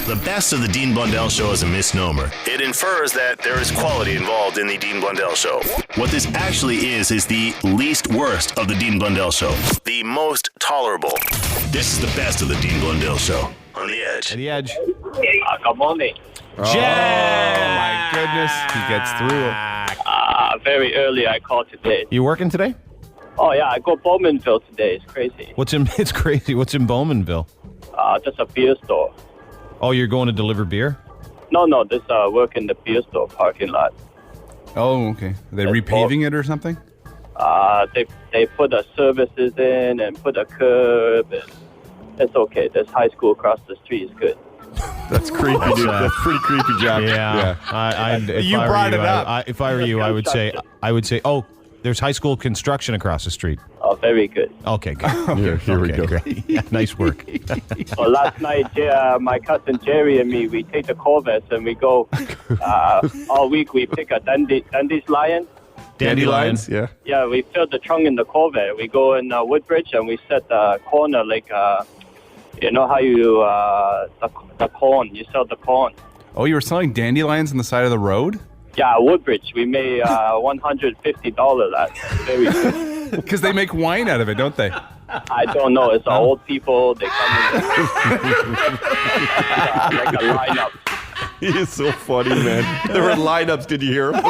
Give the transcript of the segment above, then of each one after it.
The best of the Dean Blundell Show is a misnomer. It infers that there is quality involved in the Dean Blundell Show. What this actually is the least worst of the Dean Blundell Show. The most tolerable. This is the best of the Dean Blundell Show. On the Edge. The Edge. Good morning. Jack! Oh, my goodness. He gets through. Very early I called today. You working today? Oh, yeah, I go Bowmanville today. It's crazy. It's crazy. What's in Bowmanville? Just a beer store. Oh, you're going to deliver beer? No, this work in the beer store parking lot. Oh, okay. Are they repaving it or something? They put the services in and put a curb. And it's okay. This high school across the street is good. That's creepy, dude. That's pretty creepy, Jack. Yeah. You brought it up. If I were you, I would say, oh, there's high school construction across the street. Oh, very good. Okay, good. Here we go. Great. Yeah, nice work. Well, last night, my cousin Jerry and me, we take the Corvettes and we go all week. We pick a dandelion. Dandelions, yeah. Yeah, we fill the trunk in the Corvette. We go in Woodbridge and we set the corner like, you know how you, the corn, you sell the corn. Oh, you were selling dandelions on the side of the road? Yeah, Woodbridge. We made $150 that. Very good. Because they make wine out of it, don't they? I don't know. It's old people. They come in like a lineup. He is so funny, man. There were lineups. Did you hear him?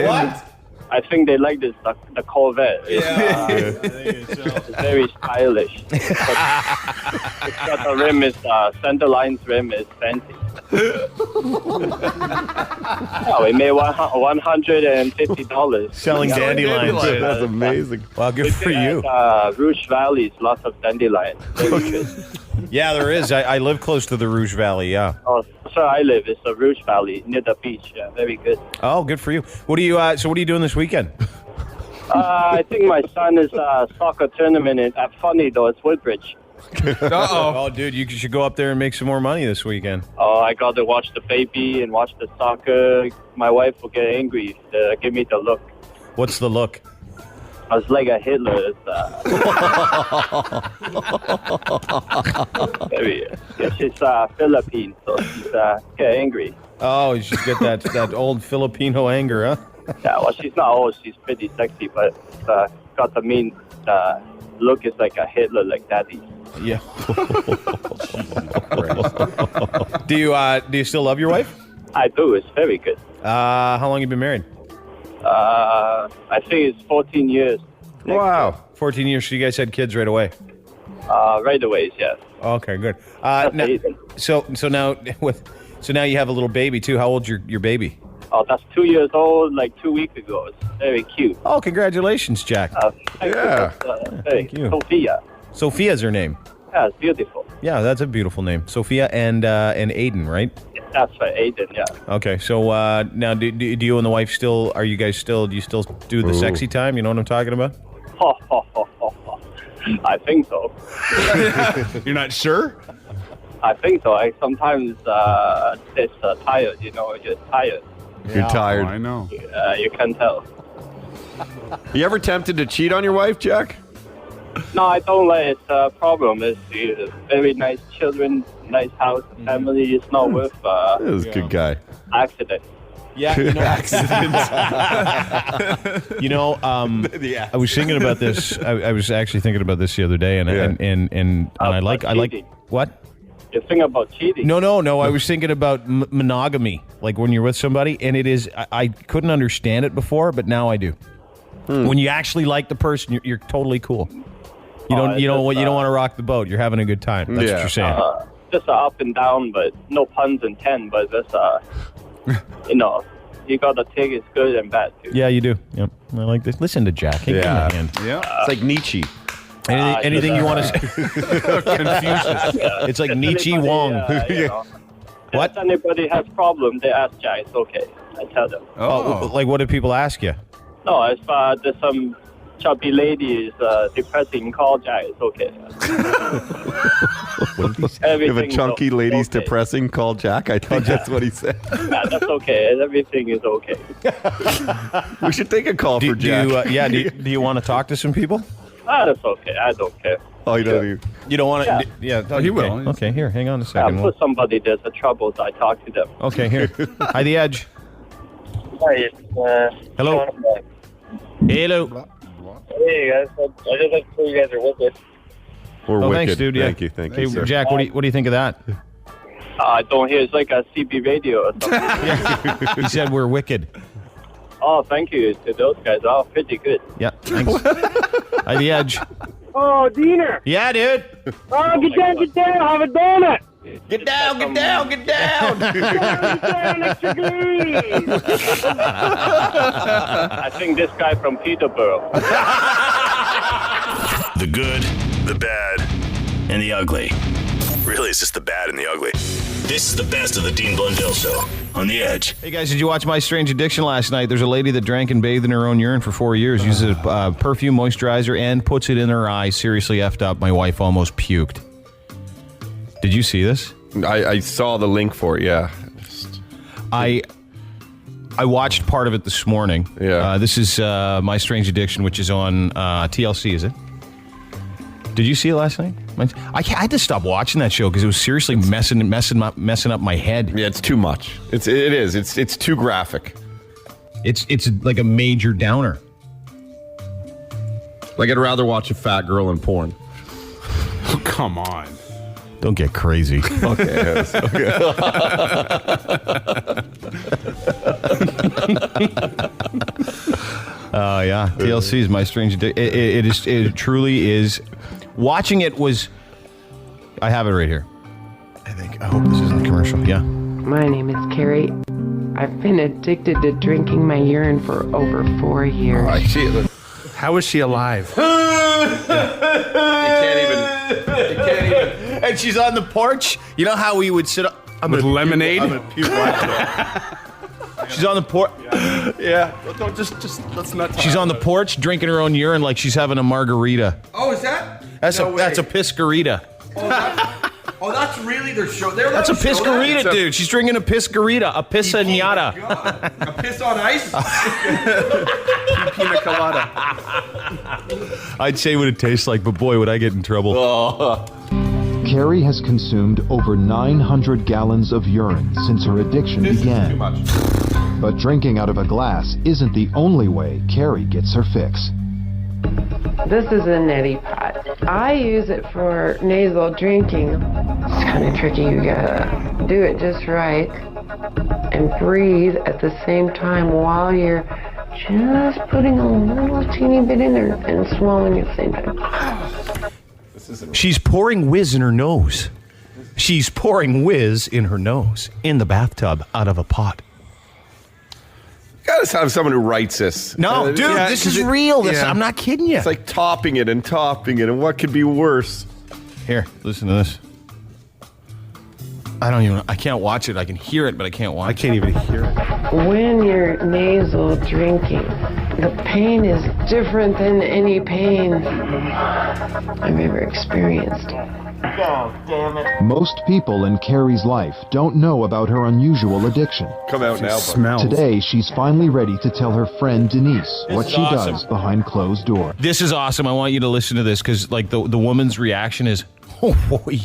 What? I think they like this, the Corvette. It's very stylish. It's got the rim is, center line's rim is fancy. We made $150. Selling dandelions. That's amazing. Well, good for you. Rouge Valley is lots of dandelions. Very good. Yeah, there is. I live close to the Rouge Valley, yeah. Oh, that's where I live. It's the Rouge Valley near the beach. Yeah, very good. Oh, good for you. What are you doing this weekend? I think my son is soccer tournament at Funny though. It's Woodbridge. Oh, dude, you should go up there and make some more money this weekend. Oh, I got to watch the baby and watch the soccer. My wife will get angry. Give me the look. What's the look? I was like a Hitler. She's Philippine, so she's get angry. Oh, she's got that old Filipino anger, huh? Yeah, well, she's not old. She's pretty sexy, but got the mean look is like a Hitler, like daddy. Yeah. Do you still love your wife? I do. It's very good. How long have you been married? I think it's 14 years. Wow. 14 years. So you guys had kids right away? Right away, yes. Okay, good. Now you have a little baby too. How old's your baby? Oh, that's 2 years old, like 2 weeks ago. It's very cute. Oh, congratulations, Jack. Thank you. Sophia. Sophia's her name. Yeah, it's beautiful. Yeah, that's a beautiful name. Sophia and Aiden, right? That's right, Adrian, yeah. Okay, so now do you and the wife do you still do the sexy time? You know what I'm talking about? I think so. You're not sure? I think so. I sometimes it's tired, you're tired. You're tired. Oh, I know. You can tell. You ever tempted to cheat on your wife, Jack? No, I don't like it. It's a problem. It's very nice children, nice house, family. It's not worth That was a good guy. accident. Yeah, accidents. I was thinking about this. I was actually thinking about this the other day, and I like what? You're thinking about cheating? No. I was thinking about monogamy, like when you're with somebody, and it is. I couldn't understand it before, but now I do. When you actually like the person, you're totally cool. You don't want to rock the boat. You're having a good time. That's what you're saying. Just up and down, but no puns intended. But that's you got to take it good and bad too. Yeah, you do. Yep, I like this. Listen to Jack. Hey, Yeah. give me a hand. Yeah. It's like Nietzsche. Anything you want to say? Confucius. It's like Nietzsche Wong. What? If anybody has problem, they ask Jack. It's okay. I tell them. Oh, like what did people ask you? No, if there's some chubby lady is depressing, call Jack. It's okay. If a chunky lady's okay. depressing, call Jack. I think that's what he said. Yeah, that's okay. Everything is okay. We should take a call for Jack. Do you want to talk to some people? That's okay. I don't care. Oh, you don't. You don't want to? Yeah. he will. Okay, here, hang on a second. For somebody there's a trouble, I talk to them. Okay, here. Hi, The Edge. Hi, it's, Hello. Hello. Hey, guys. I just like to say you guys are wicked. We're Oh, wicked. thanks, dude. Yeah. Thank Hey, you, sir. Jack, what do you think of that? I don't hear. It's like a CB radio or something. He said we're wicked. Oh, thank you to those guys. Oh, pretty good. Yeah, thanks. Hi, The Edge. Oh, Diener. Yeah, dude. Oh, get down, have a donut. Get down. I think this guy from Peterborough. The good, the bad, and the ugly. Really, it's just the bad and the ugly. This is the best of the Dean Blundell Show on The Edge. Hey, guys, did you watch My Strange Addiction last night? There's a lady that drank and bathed in her own urine for 4 years, uses perfume, moisturizer, and puts it in her eye. Seriously effed up. My wife almost puked. Did you see this? I saw the link for it, yeah. I watched part of it this morning. Yeah. This is My Strange Addiction, which is on TLC, is it? Did you see it last night? I had to stop watching that show because it was seriously messing up my head. Yeah, it's too much. It is. It's too graphic. It's like a major downer. Like, I'd rather watch a fat girl in porn. Oh, come on. Don't get crazy. Okay. Yes, okay. Yeah, TLC is My Strange Addiction. It truly is. Watching it was. I have it right here. I hope this isn't a commercial. Yeah. My name is Carrie. I've been addicted to drinking my urine for over 4 years. I see it. How is she alive? You can't even. And she's on the porch. You know how we would sit up With lemonade? She's on the porch. Yeah. Don't just let's not talk. She's on the porch drinking her own urine like she's having a margarita. Oh, is that? That's No a way. piscarita. Oh, that's really their show. That's a piscarita, dude. She's drinking a piscarita, a pissanata. A piss on ice? Pina colada. I'd say what it tastes like, but boy, would I get in trouble. Carrie has consumed over 900 gallons of urine since her addiction began. Too much. But drinking out of a glass isn't the only way Carrie gets her fix. This is a neti pot. I use it for nasal drinking. It's kind of tricky. You gotta do it just right and breathe at the same time while you're just putting a little teeny bit in there and swallowing at the same time. She's pouring whiz in her nose. She's pouring whiz in her nose in the bathtub out of a pot. Gotta have someone who writes this. No, dude, yeah, this is real. yeah. I'm not kidding you. It's like topping it, and what could be worse? Here, listen to this. I can't watch it. I can hear it, but I can't watch it. I can't even hear it. When you're nasal drinking, the pain is different than any pain I've ever experienced. Most people in Carrie's life don't know about her unusual addiction. Come out now, bud. Smells. Today, she's finally ready to tell her friend Denise what is she awesome. does behind closed doors. This is awesome. I want you to listen to this because, like, the woman's reaction is, oh boy.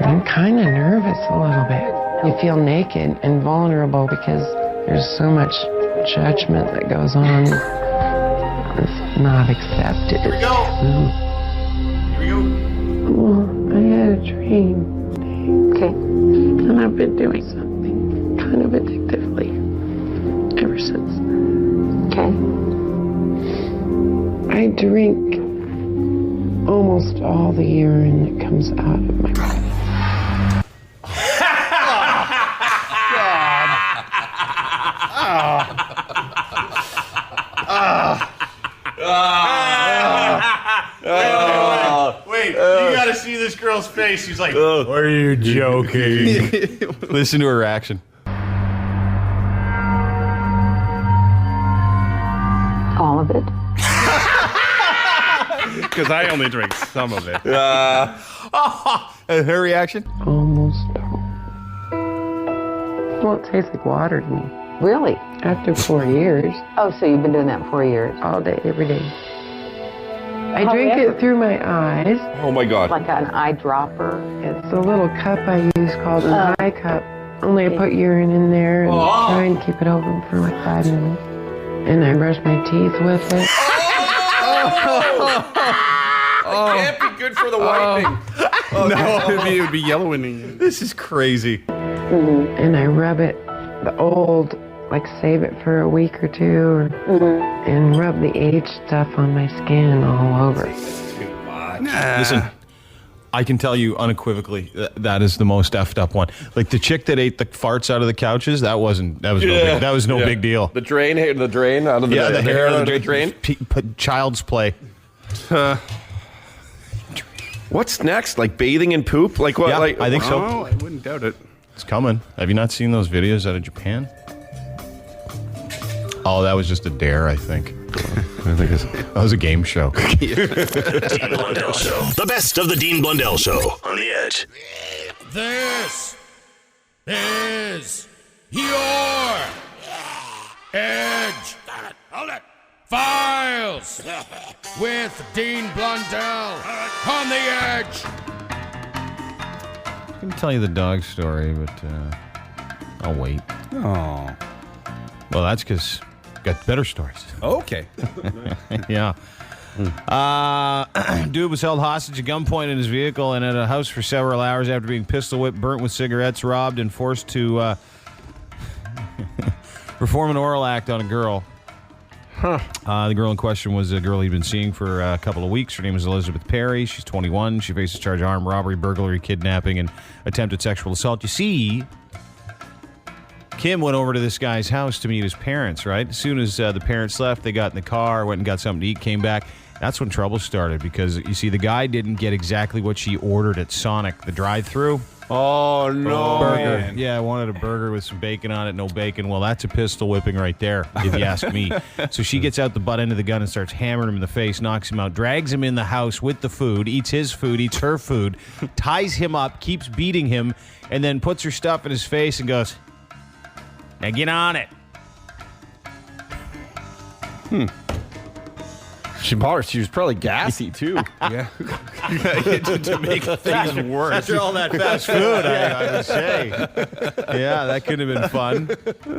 I'm kind of nervous a little bit. You feel naked and vulnerable because there's so much judgment that goes on. It's not accepted. Here we go. I had a dream. Okay. And I've been doing something kind of addictively ever since. Okay. I drink almost all the urine that comes out of my mouth. Wait, you gotta see this girl's face. She's like, are you joking? Listen to her reaction. All of it. Because I only drink some of it. And her reaction? Almost all. Well, it tastes like water to me. Really? After 4 years, Oh, so you've been doing that 4 years. all day, every day. I drink it through my eyes. Oh my God. Like an eyedropper. It's a little cup I use called an eye cup. Only I put urine in there and try and keep it open for like 5 minutes. And I brush my teeth with it. Can't be good for the whitening. No, it would be yellowing. This is crazy. And I rub it, the old, like save it for a week or two, and rub the age stuff on my skin all over. Listen, I can tell you unequivocally that is the most effed up one. Like the chick that ate the farts out of the couches, that was no big deal. The drain out of the The hair of of the drain. Child's play. What's next? Like bathing in poop? Like what? Yeah, like I think so. Oh, I wouldn't doubt it. It's coming. Have you not seen those videos out of Japan? Oh, that was just a dare, I think. That was a game show. Dean Blundell Show. The best of the Dean Blundell Show on the Edge. This is your Edge. Hold it. Files with Dean Blundell on the Edge. I can tell you the dog story, but I'll wait. Oh. Well, that's because got better stories. Okay. Yeah. Dude was held hostage at gunpoint in his vehicle and at a house for several hours after being pistol whipped, burnt with cigarettes, robbed, and forced to perform an oral act on a girl. The girl in question was a girl he'd been seeing for a couple of weeks. Her name is Elizabeth Perry. She's 21. She faces charge of armed robbery, burglary, kidnapping, and attempted sexual assault. You see, Kim went over to this guy's house to meet his parents, right? As soon as the parents left, they got in the car, went and got something to eat, came back. That's when trouble started because, you see, the guy didn't get exactly what she ordered at Sonic, the drive-thru. Oh, no. Burger. Man. Yeah, I wanted a burger with some bacon on it, no bacon. Well, that's a pistol whipping right there, if you ask me. So she gets out the butt end of the gun and starts hammering him in the face, knocks him out, drags him in the house with the food, eats his food, eats her food, ties him up, keeps beating him, and then puts her stuff in his face and goes, "Now get on it." She was probably gassy too. Yeah. To make things worse. After all that fast food, I would say. Yeah, that could have been fun.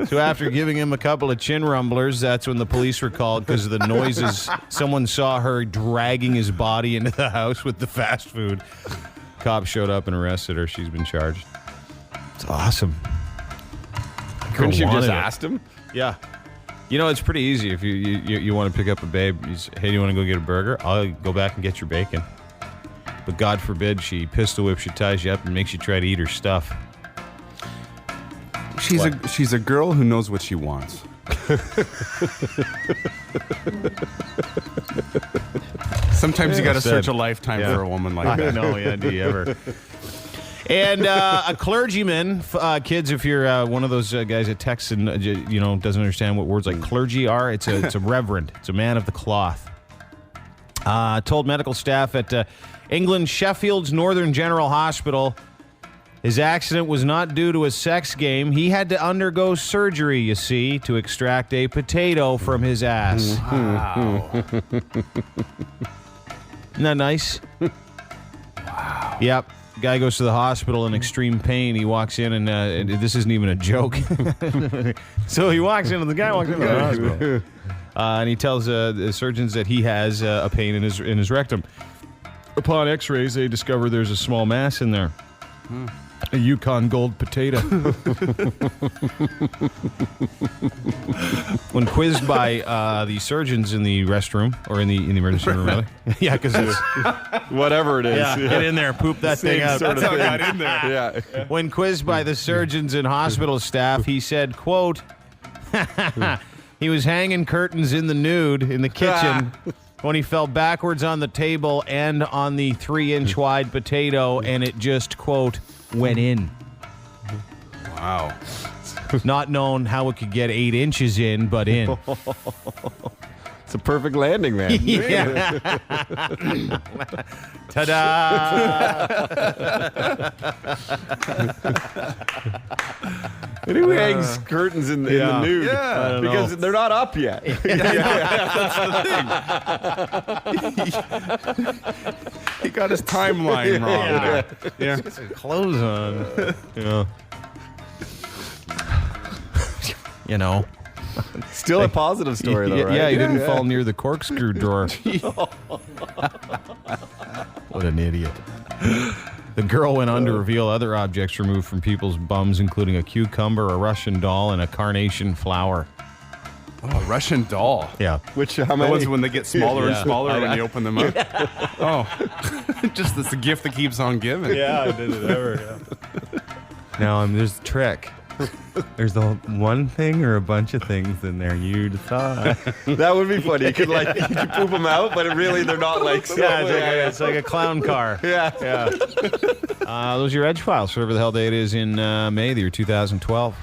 So after giving him a couple of chin rumblers, that's when the police were called because of the noises. Someone saw her dragging his body into the house with the fast food. Cops showed up and arrested her. She's been charged. It's awesome. Couldn't you have just Wanted it. asked him? Yeah. You know, it's pretty easy. If you want to pick up a babe, you say, "Hey, do you want to go get a burger? I'll go back and get your bacon." But God forbid she pistol whips you, ties you up, and makes you try to eat her stuff. She's a girl who knows what she wants. Sometimes you got to search a lifetime for a woman like that. No, yeah, do you ever? And a clergyman, kids, if you're one of those guys that texts and doesn't understand what words like clergy are, it's a reverend. It's a man of the cloth. Told medical staff at England's Sheffield's Northern General Hospital his accident was not due to a sex game. He had to undergo surgery, you see, to extract a potato from his ass. Wow. Isn't that nice? Wow. Yep. Guy goes to the hospital in extreme pain. He walks in, and this isn't even a joke. So he walks in, and the guy walks into the hospital. And he tells the surgeons that he has a pain in his rectum. Upon x-rays, they discover there's a small mass in there. A Yukon Gold potato. When quizzed by the surgeons in the restroom, or in the emergency room, rather. Yeah, because it's whatever it is. Yeah, get in there, poop that thing out. That's how I got in there. Yeah. When quizzed by the surgeons and hospital staff, he said, quote, he was hanging curtains in the nude in the kitchen when he fell backwards on the table and on the 3-inch wide potato, and it just, quote, went in. Wow. Not knowing how it could get 8 inches in, but in. It's a perfect landing, man. Yeah. Ta-da! And who hangs curtains in the nude? Yeah. Because they're not up yet. He got his timeline wrong. Yeah. Clothes on. You know. Still a positive story, though, right? Yeah, he didn't fall near the corkscrew drawer. What an idiot. The girl went on to reveal other objects removed from people's bums, including a cucumber, a Russian doll, and a carnation flower. Oh, a Russian doll. Yeah. Which, how The many? ones when they get smaller and smaller when you open them up. Oh. Just it's a gift that keeps on giving. Yeah, I did it ever. Now, there's the trick. There's the one thing or a bunch of things in there. You decide. That would be funny. You could poop them out, but really they're not like. It's like a clown car. Yeah. Those are your Edgefiles, whatever the hell day it is in May, the year 2012.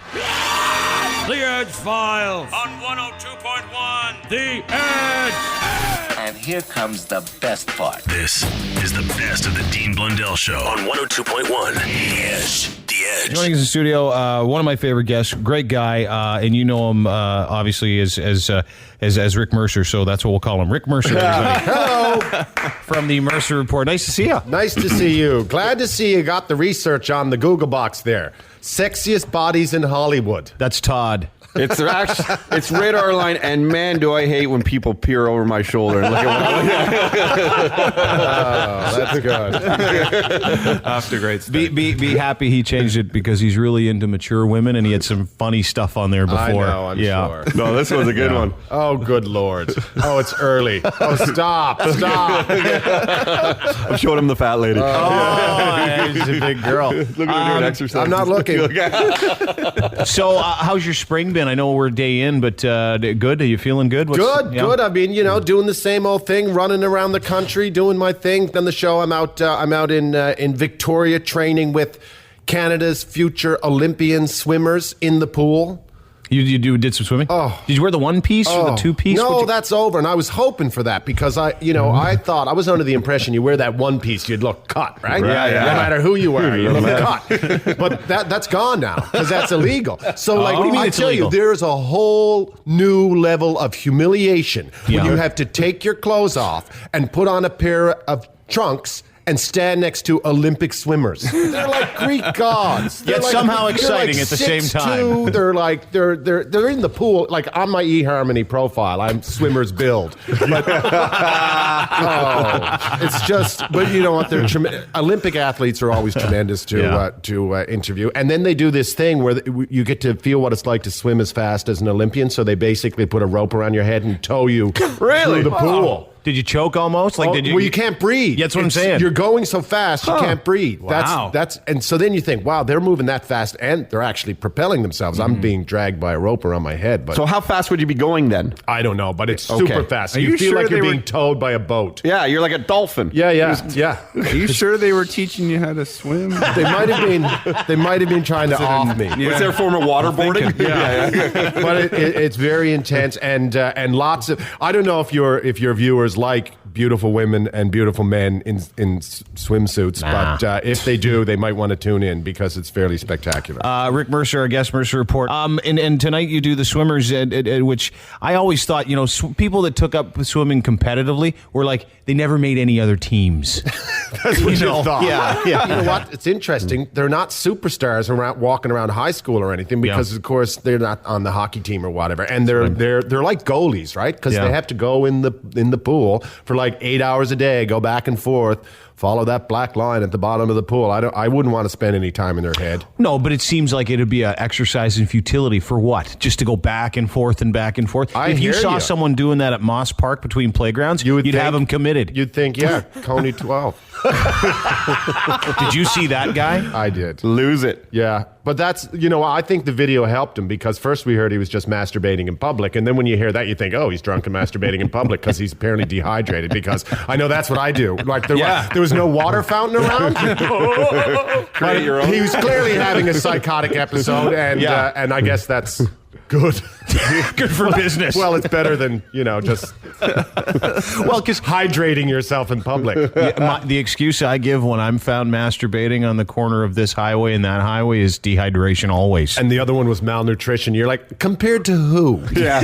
The Edgefiles on 102.1 The Edge. And here comes the best part. This is the best of the Dean Blundell Show on 102.1 Edge. The Edge. Joining us in the studio, one of my favorite guests, great guy, and you know him obviously as Rick Mercer, so that's what we'll call him, Rick Mercer. Hello, from the Mercer Report. Nice to see you. Nice to see you. Glad to see you got the research on the Google box there. Sexiest bodies in Hollywood. That's Todd. It's radar line, and man, do I hate when people peer over my shoulder and look at That's good. After great stuff. Be happy he changed it because he's really into mature women, and he had some funny stuff on there before. I know, I'm sure. No, this was a good one. Oh, good Lord. Oh, it's early. Oh, stop. I'm showing him the fat lady. She's a big girl. Look at her doing exercise. I'm not looking. So, how's your spring been? I know we're a day in, but good? Are you feeling good? Good. I mean, doing the same old thing, running around the country, doing my thing. Then the show, I'm out in Victoria training with Canada's future Olympian swimmers in the pool. You did some swimming? Oh. Did you wear the one piece or the two piece? No, that's over. And I was hoping for that because I thought I was under the impression you wear that one piece, you'd look cut, right? Yeah. No matter who you were, you look cut. But that's gone now because that's illegal. So, what do you mean I it's tell illegal? you, there's a whole new level of humiliation when you have to take your clothes off and put on a pair of trunks and stand next to Olympic swimmers. They're like Greek gods. They're Yet somehow exciting at the same time. They're like they're in the pool. Like on my eHarmony profile, I'm swimmer's build. But, it's just. But you know what? They're Olympic athletes are always tremendous to interview. And then they do this thing where you get to feel what it's like to swim as fast as an Olympian. So they basically put a rope around your head and tow you through the pool. Did you choke almost? Did you? Well, you can't breathe. That's what I'm saying. You're going so fast, you can't breathe. Wow. And so then you think, wow, they're moving that fast, and they're actually propelling themselves. I'm being dragged by a rope around my head. But So how fast would you be going then? I don't know, but it's super fast. Are You you feel sure like you're they being were- towed by a boat. Yeah, you're like a dolphin. Yeah. Are you sure they were teaching you how to swim? They might have been trying to off me. Was there a form of waterboarding? But it's very intense and lots of. I don't know if your viewers like beautiful women and beautiful men in swimsuits, but if they do, they might want to tune in because it's fairly spectacular. Rick Mercer, our guest, Mercer Report. And tonight you do the swimmers, which I always thought, people that took up swimming competitively were like, they never made any other teams. That's what you thought. Yeah. You know what? It's interesting. They're not superstars walking around high school or anything because, of course, they're not on the hockey team or whatever. And they're like goalies, right? Because they have to go in the pool for like 8 hours a day, go back and forth, follow that black line at the bottom of the pool. I wouldn't want to spend any time in their head. No, but it seems like it'd be an exercise in futility for what? Just to go back and forth and back and forth? If you saw someone doing that at Moss Park between playgrounds, you'd have them committed. You'd think, Coney 12. Did you see that guy? I did. Lose it. Yeah. But that's, I think the video helped him because first we heard he was just masturbating in public. And then when you hear that, you think, oh, he's drunk and masturbating in public because he's apparently dehydrated because I know that's what I do. Like there was no water fountain around. Create your own. He was clearly having a psychotic episode. And I guess that's Good. Good for business. Well, it's better than, just because hydrating yourself in public. The excuse I give when I'm found masturbating on the corner of this highway and that highway is dehydration always. And the other one was malnutrition. You're like, compared to who? Yeah.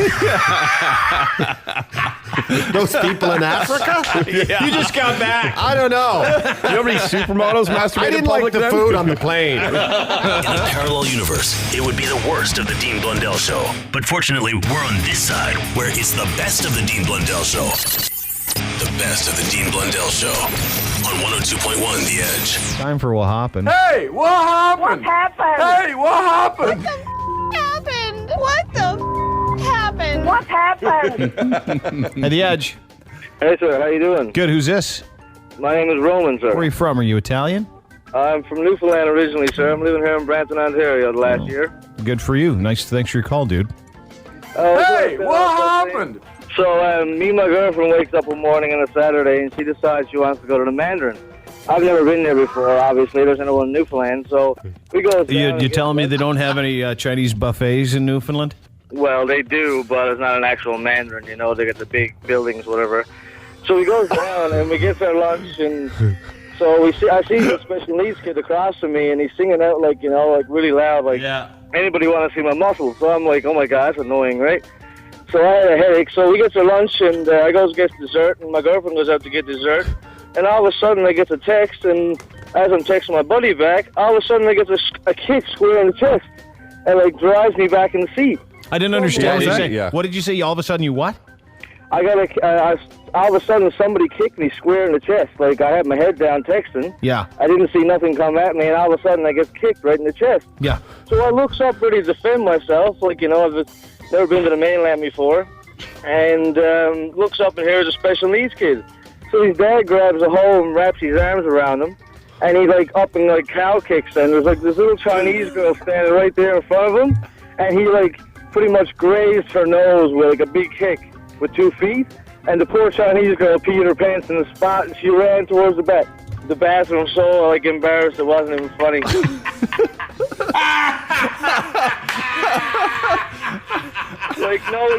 Those people in Africa? Yeah. You just got back. I don't know. You know how many supermodels masturbate I didn't in public like the then? food on the plane. In a parallel universe, it would be the worst of the Dean Blundell Show. But fortunately, we're on this side, where it's the best of the Dean Blundell Show. The best of the Dean Blundell Show on 102.1 The Edge. Time for what happened. Hey, what happened? What happened? Hey, what happened? What the happened? What happened? At The Edge. Hey, sir. How you doing? Good. Who's this? My name is Roman, sir. Where are you from? Are you Italian? I'm from Newfoundland originally, sir. I'm living here in Brampton, Ontario the last year. Good for you. Thanks for your call, dude. Hey, what happened? So, me and my girlfriend wakes up one morning on a Saturday, and she decides she wants to go to the Mandarin. I've never been there before, obviously. There's no one in Newfoundland, so we go down. You telling me they don't have any Chinese buffets in Newfoundland? Well, they do, but it's not an actual Mandarin, They got the big buildings, whatever. So we go down, and we get our lunch, and so I see the special needs kid across from me, and he's singing out, like really loud, like, anybody want to see my muscles? So I'm like, oh my God, that's annoying, right? So I had a headache. So we get to lunch, and I go to get dessert, and my girlfriend goes out to get dessert. And all of a sudden, I get a text, and as I'm texting my buddy back, all of a sudden I get a kick square in the chest, and drives me back in the seat. I didn't understand. What did you say? All of a sudden, you what? I got all of a sudden somebody kicked me square in the chest. Like I had my head down texting. Yeah. I didn't see nothing come at me, and all of a sudden I get kicked right in the chest. Yeah. So I looks up ready to defend myself, I've never been to the mainland before, and looks up and here's a special needs kid. So his dad grabs a hole and wraps his arms around him, and he up and cow kicks, and there's this little Chinese girl standing right there in front of him, and he pretty much grazed her nose with a big kick with 2 feet, and the poor Chinese girl peed her pants in the spot, and she ran towards the bathroom so embarrassed it wasn't even funny.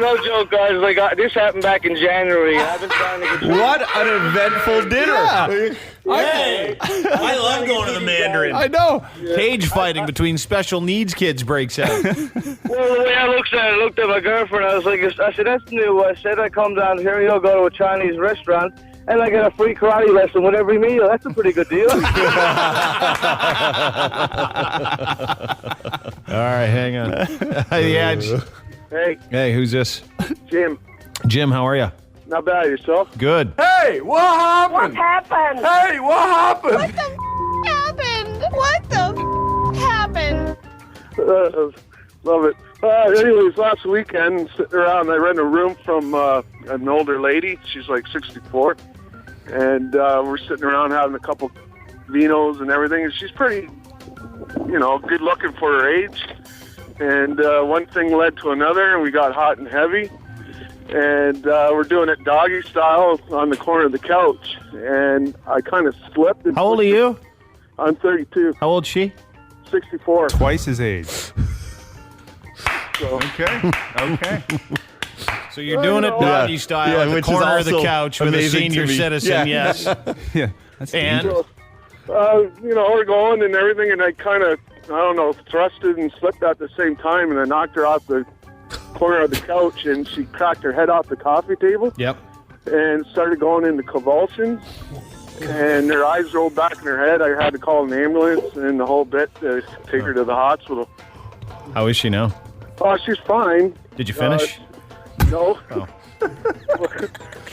No joke, guys. This happened back in January, and I've been trying to get. What an eventful dinner! Yeah. Hey, I love going to the Mandarin. I know. Cage fighting between special needs kids breaks out. Well, the way I looked at my girlfriend, I said, that's new. I said, I come down here, go to a Chinese restaurant, and I get a free karate lesson with every meal. That's a pretty good deal. All right, hang on. The Edge. Hey, who's this? Jim. Jim, how are you? Not bad, yourself? Good. Hey, what happened? What happened? Hey, what happened? What the happened? What the happened? Love it. Anyways, last weekend, sitting around, I rented a room from an older lady. She's 64. And we're sitting around having a couple vinos and everything. And she's pretty, good looking for her age. And one thing led to another, and we got hot and heavy. And we're doing it doggy style on the corner of the couch. And I kind of slipped. How old are you? I'm 32. How old's she? 64. Twice his age. So. Okay. So you're doing it doggy style at the corner of the couch with a senior citizen, yes. Yeah. And? So, we're going and everything, and I kind of, thrusted and slipped at the same time, and I knocked her off the corner of the couch, and she cracked her head off the coffee table. Yep. And started going into convulsions, and her eyes rolled back in her head. I had to call an ambulance and the whole bit to take her to the hospital. How is she now? Oh, she's fine. Did you finish? No. Oh.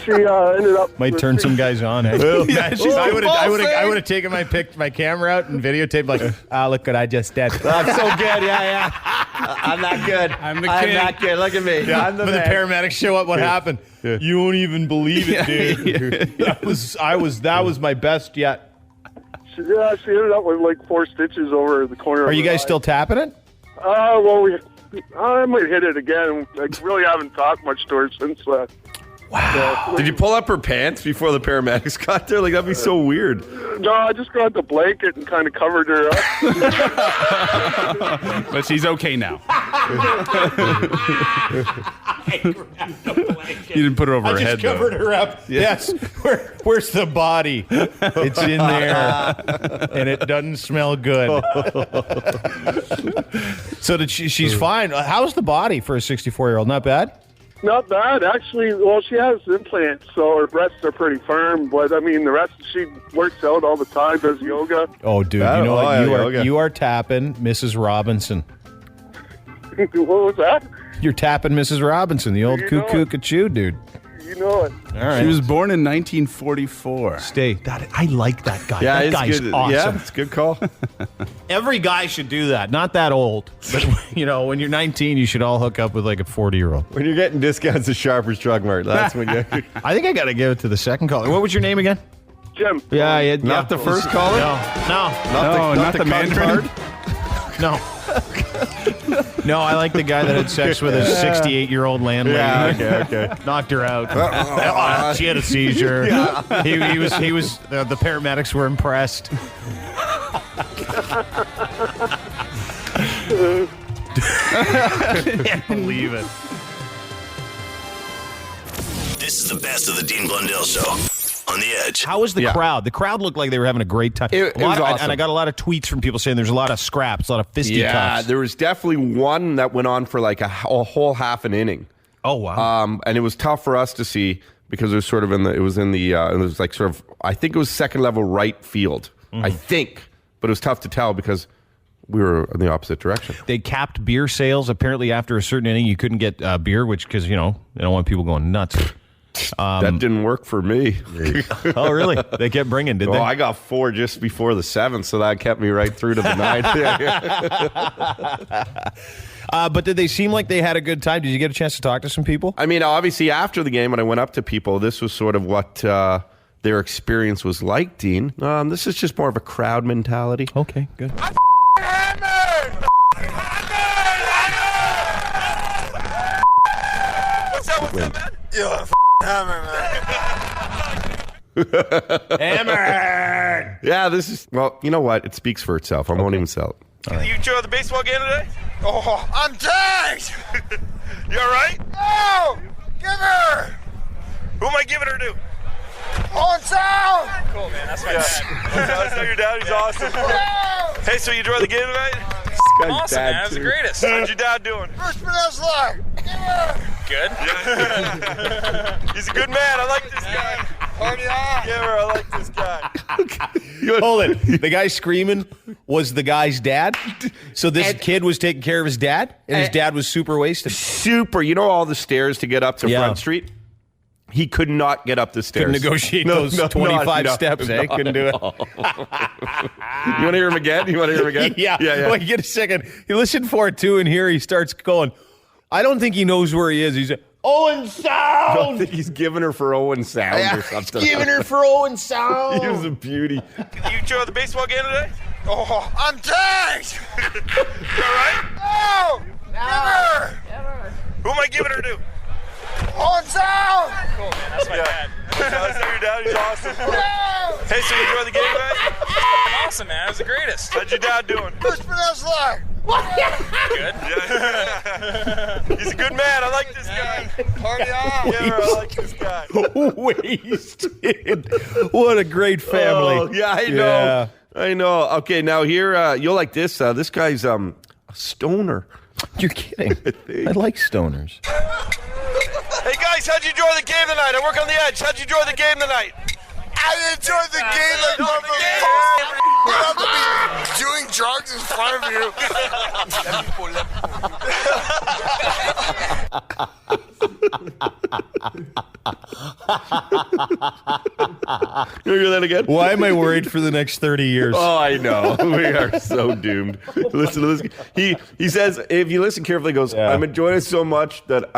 She ended up. Might turn some guys on. Eh? I would have taken my camera out and videotaped look what I just did. I'm so good. Yeah. I'm not good. I'm the king. I'm not good. Look at me. Yeah. I'm the When the paramedics show up, what happened? Yeah. You won't even believe it, dude. That was my best yet. She ended up with 4 stitches over the corner. Are you guys still tapping it? Well, I might hit it again. I really haven't talked much to her since. Wow. Did you pull up her pants before the paramedics got there? That'd be so weird. No, I just grabbed the blanket and kind of covered her up. But she's okay now. You didn't put it over her I head, just covered her up. Yes. Where's the body? It's in there, and it doesn't smell good. So she's fine. How's the body for a 64-year-old? Not bad? Not bad, actually. Well, she has implants, so her breasts are pretty firm. But I mean, the rest, she works out all the time, does yoga. Oh, dude, you know what? You are tapping Mrs. Robinson. What was that? You're tapping Mrs. Robinson, the old cuckoo-ca-choo, dude. You know it. All right. She was born in 1944. I like that guy. Yeah, that guy's good. awesome. Yeah, it's a good call. Every guy should do that. Not that old, but when you're 19, you should all hook up with like a 40-year-old. When you're getting discounts at Sharper's Drug Mart, that's when you. I think I got to give it to the second caller. What was your name again? Jim. Yeah. Not the first caller? Not the Mandarin? No. No, I like the guy that had sex with his 68-year-old landlady. Yeah, okay. Knocked her out. She had a seizure. He was. The paramedics were impressed. Can't believe it. This is the best of the Dean Blundell Show on the Edge. How was the crowd? The crowd looked like they were having a great time. It was awesome. And I got a lot of tweets from people saying there's a lot of scraps, a lot of fisticuffs. Yeah, there was definitely one that went on for like a whole half an inning. Oh, wow. And it was tough for us to see because it was sort of it was like sort of, I think it was second level right field. I think. But it was tough to tell because we were in the opposite direction. They capped beer sales. Apparently, after a certain inning, you couldn't get beer, which because they don't want people going nuts. That didn't work for me. Oh, really? They kept bringing, did they? Oh, I got 4 just before the 7th, so that kept me right through to the 9th. But did they seem like they had a good time? Did you get a chance to talk to some people? I mean, obviously, after the game, when I went up to people, this was sort of what their experience was like, Dean. This is just more of a crowd mentality. Okay, good. What's up, man? Yo, hammer, man. Hammer! Yeah, this is, well, you know what? It speaks for itself. I won't even sell it. Right. You enjoy the baseball game today? Oh, I'm tagged! You all right? No! Give her! Who am I giving her to? On sound! Cool, man. That's my dad. That's your dad? He's awesome. Hey, so you enjoy the game tonight? Awesome, man. That's the greatest. How's your dad doing? First peninsula! Good. Yeah. He's a good man. I like this guy. Party on! Give her. I like this guy. Hold it. The guy screaming was the guy's dad? So this kid was taking care of his dad? And his dad was super wasted? Super. You know all the stairs to get up to Front Street? He could not get up the stairs. Couldn't negotiate those 25 steps, Couldn't do it. You want to hear him again? Yeah. Wait, get a second. You listen for it, too, and here he starts going, I don't think he knows where he is. He's like, Owen Sound! I don't think he's giving her for Owen Sound or something. He's giving her for Owen Sound. He was a beauty. You enjoy the baseball game today? Oh, I'm tagged! You all right? No! Give her! Who am I giving her to? On sound! Cool, man. That's my dad. That's your dad. He's awesome. Hey, so you enjoy the game today? Awesome, man. It was the greatest. How's your dad doing? First peninsula! Good. Yeah. He's a good man. I like this guy. Party on! Yeah, I like this guy. Wasted. What a great family. Oh, yeah, I know. Yeah. I know. Okay, now here, you'll like this. This guy's a stoner. You're kidding. I like stoners. Hey, guys, how'd you enjoy the game tonight? I work on the Edge. How'd you enjoy the game tonight? I enjoyed the game like you have to be doing drugs in front of you. You hear that again? Why am I worried for the next 30 years? Oh, I know. We are so doomed. Listen to this. He says, if you listen carefully, he goes, I'm enjoying it so much that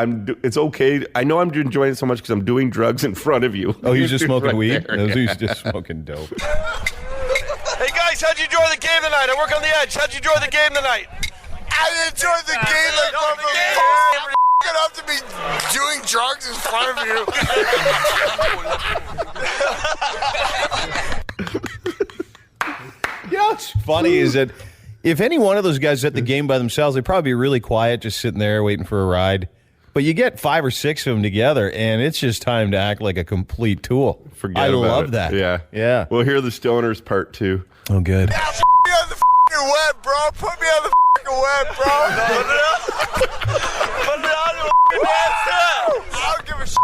it's okay. I know I'm enjoying it so much because I'm doing drugs in front of you. Oh, he's just smoking weed? No, he's just smoking dope. Hey, guys, how'd you enjoy the game tonight? I work on the Edge. How'd you enjoy the game tonight? I enjoyed the game like you're gonna have to be doing drugs in front of you. You know what's funny is that If any one of those guys is at the game by themselves, they'd probably be really quiet, just sitting there waiting for a ride. But you get 5 or 6 of them together, and it's just time to act like a complete tool. I love that. Yeah. We'll hear the stoners part 2. Oh, good. Put me on the fucking web, bro. Put me on the fucking web, bro. Put me on the fucking web. I don't give a shit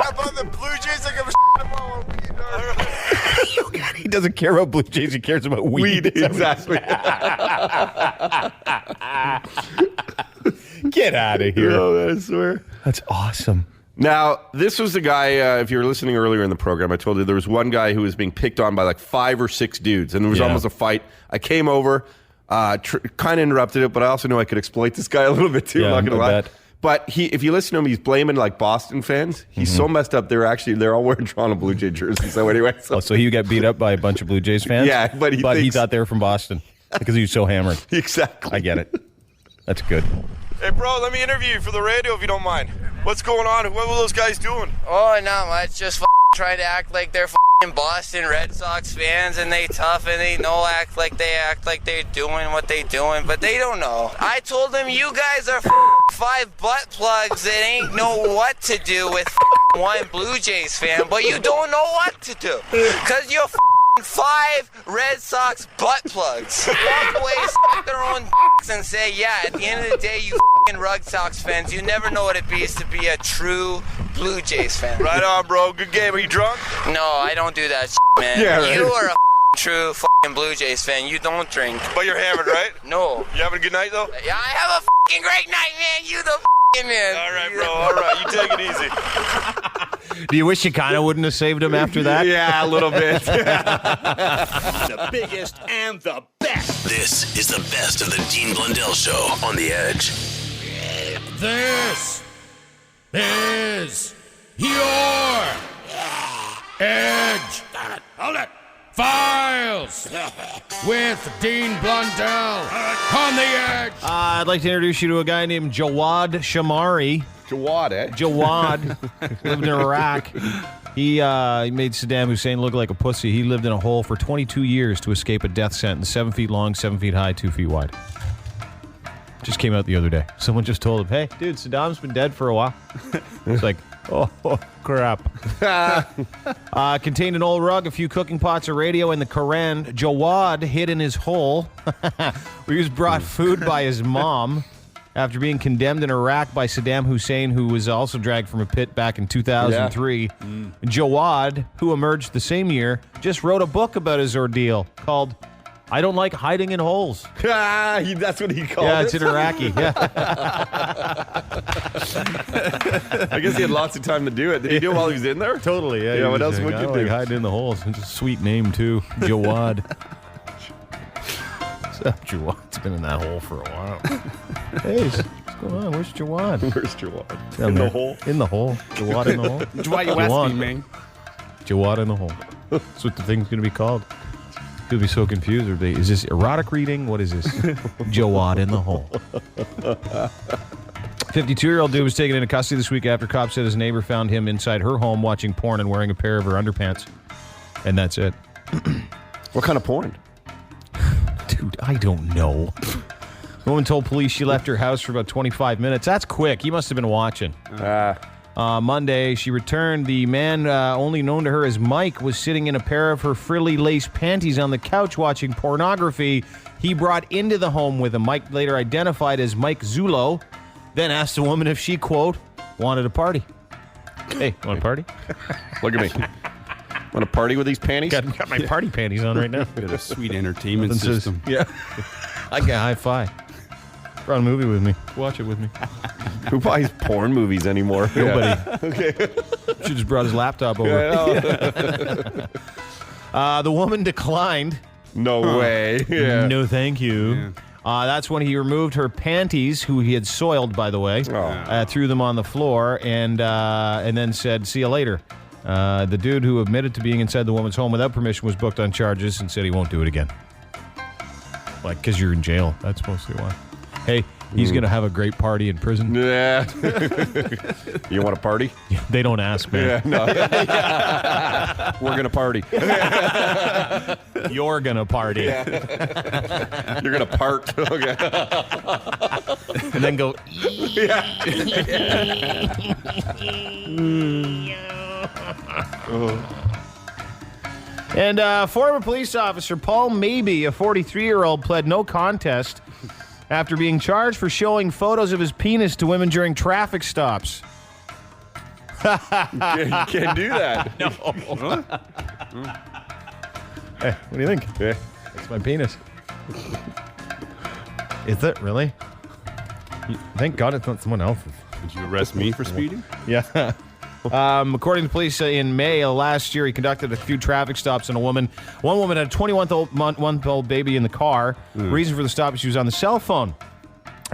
about the Blue Jays. I give a shit about weed. He doesn't care about Blue Jays. He cares about weed. Exactly. Get out of here. Oh, I swear. That's awesome. Now, this was the guy, if you were listening earlier in the program, I told you there was one guy who was being picked on by like 5 or 6 dudes, and there was almost a fight. I came over, kind of interrupted it, but I also knew I could exploit this guy a little bit too, I'm not going to lie. Bet. But if you listen to him, he's blaming like Boston fans. He's so messed up. They're all wearing Toronto Blue Jay jerseys. So anyway, so he got beat up by a bunch of Blue Jays fans. Yeah, but he thought they were from Boston because he was so hammered. Exactly. I get it. That's good. Hey, bro, let me interview you for the radio if you don't mind. What's going on? What were those guys doing? Oh, not much. Just trying to act like they're Boston Red Sox fans and they tough and they act like they're doing what they doing, but they don't know. I told them you guys are 5 butt plugs that ain't know what to do with one Blue Jays fan, but you don't know what to do because you're 5 Red Sox butt plugs. Walk away, suck their own dicks and say, yeah, at the end of the day, you Red Sox fans, you never know what it means to be a true Blue Jays fan. Right on, bro. Good game. Are you drunk? No, I don't do that man. Yeah, right. You are a true Blue Jays fan. You don't drink. But you're hammered, right? No. You having a good night, though? Yeah, I have a great night, man. You the man. All right, bro. All right. You take it easy. Do you wish you kind of wouldn't have saved him after that? Yeah, a little bit. The biggest and the best. This is the best of the Dean Blundell Show on the Edge. This is your Edge. Hold it. Files with Dean Blundell on the Edge. I'd like to introduce you to a guy named Jawad Shamari. Jawad, eh? Jawad lived in Iraq. He made Saddam Hussein look like a pussy. He lived in a hole for 22 years to escape a death sentence, 7 feet long, 7 feet high, 2 feet wide. Just came out the other day. Someone just told him, hey, dude, Saddam's been dead for a while. It's like, oh crap. Contained an old rug, a few cooking pots, a radio, and the Quran. Jawad hid in his hole. He was brought food by his mom after being condemned in Iraq by Saddam Hussein, who was also dragged from a pit back in 2003. Yeah. Jawad, who emerged the same year, just wrote a book about his ordeal called I Don't Like Hiding in Holes. That's what he called it? Yeah, it's in Iraqi. Yeah. I guess he had lots of time to do it. Did he do it while he was in there? Totally, yeah. Yeah, what else would you do? Like hiding in the holes. It's a sweet name, too. Jawad. Jawad's been in that hole for a while. Hey, what's going on? Where's Jawad? Where's Jawad? In the hole? In the hole. Jawad in the hole? Jawad, you asked me, man. Jawad in the hole. That's what the thing's going to be called. You'll be so confused. Is this erotic reading? What is this? Jawad in the hole. 52-year-old dude was taken into custody this week after cops said his neighbor found him inside her home watching porn and wearing a pair of her underpants. And that's it. What kind of porn? Dude, I don't know. The woman told police she left her house for about 25 minutes. That's quick. He must have been watching. Monday, she returned. The man, only known to her as Mike, was sitting in a pair of her frilly lace panties on the couch watching pornography he brought into the home with him. Mike, later identified as Mike Zulo, then asked the woman if she, quote, wanted a party. Hey, want a party? Look at me. Want to party with these panties? Got my party panties on right now. Got a sweet entertainment system. Yeah. I got high five. Brought a movie with me. Watch it with me. Who buys porn movies anymore? Nobody. Yeah. Okay. She just brought his laptop over. Yeah, the woman declined. No way. Yeah. No, thank you. Yeah. That's when he removed her panties, who he had soiled, by the way, threw them on the floor, and then said, see you later. The dude who admitted to being inside the woman's home without permission was booked on charges and said he won't do it again. Like, because you're in jail. That's mostly why. Hey, he's going to have a great party in prison. Yeah. You want a party? They don't ask, man. Yeah, no. We're going to party. You're gonna party. You're gonna part. Okay. And then go. And former police officer Paul Maybe, a 43-year-old, pled no contest after being charged for showing photos of his penis to women during traffic stops. You can't do that. No. Hey, what do you think? Yeah. It's my penis. Is it really? Thank God it's not someone else's. Did you arrest me for speeding? Yeah. According to police, in May last year, he conducted a few traffic stops on a woman. One woman had a 21-month-old baby in the car. Reason for the stop is she was on the cell phone.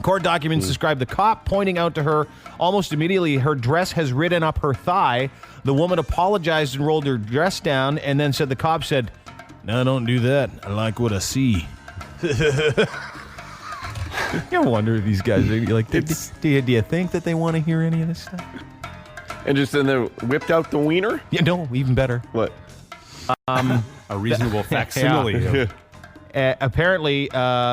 Court documents describe the cop pointing out to her almost immediately her dress has ridden up her thigh. The woman apologized and rolled her dress down, and then said the cop said, "No, don't do that. I like what I see." You wonder if these guys are like, do you think that they want to hear any of this stuff? And just then they whipped out the wiener? Yeah, no, even better. What? A reasonable facsimile. Apparently,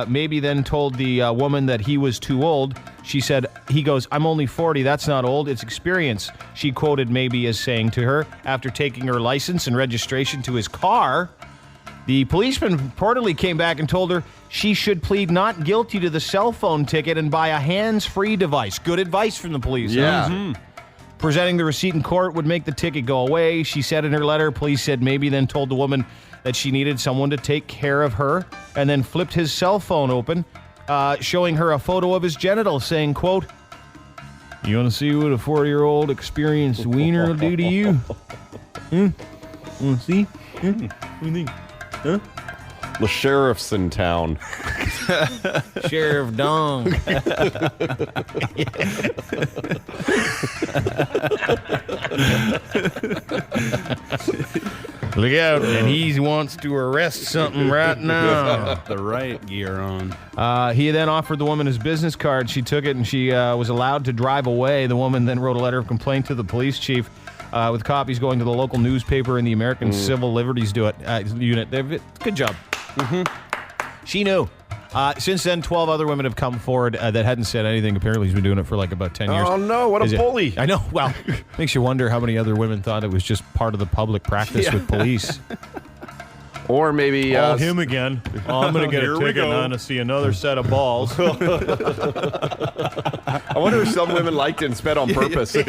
Maybe then told the woman that he was too old. He goes, "I'm only 40. That's not old. It's experience." She quoted Maybe as saying to her after taking her license and registration to his car. The policeman reportedly came back and told her she should plead not guilty to the cell phone ticket and buy a hands-free device. Good advice from the police. Yeah. Huh? Presenting the receipt in court would make the ticket go away, she said in her letter. Police said Maybe then told the woman that she needed someone to take care of her, and then flipped his cell phone open, showing her a photo of his genitals, saying, quote, "You want to see what a 40-year-old experienced wiener will do to you? Want to see? What do you think? Huh? The sheriff's in town. Sheriff Dong." Look out, and he wants to arrest something right now. The riot gear on. He then offered the woman his business card. She took it, and she was allowed to drive away. The woman then wrote a letter of complaint to the police chief, with copies going to the local newspaper and the American Civil Liberties Unit. Good job. She knew. Since then, 12 other women have come forward that hadn't said anything. Apparently, he's been doing it for like about 10 years. Oh, no. What a bully. I know. Well, makes you wonder how many other women thought it was just part of the public practice with police. Or maybe... him again. Oh, I'm going to get a ticket and I'm going to see another set of balls. I wonder if some women liked it and sped on purpose. Show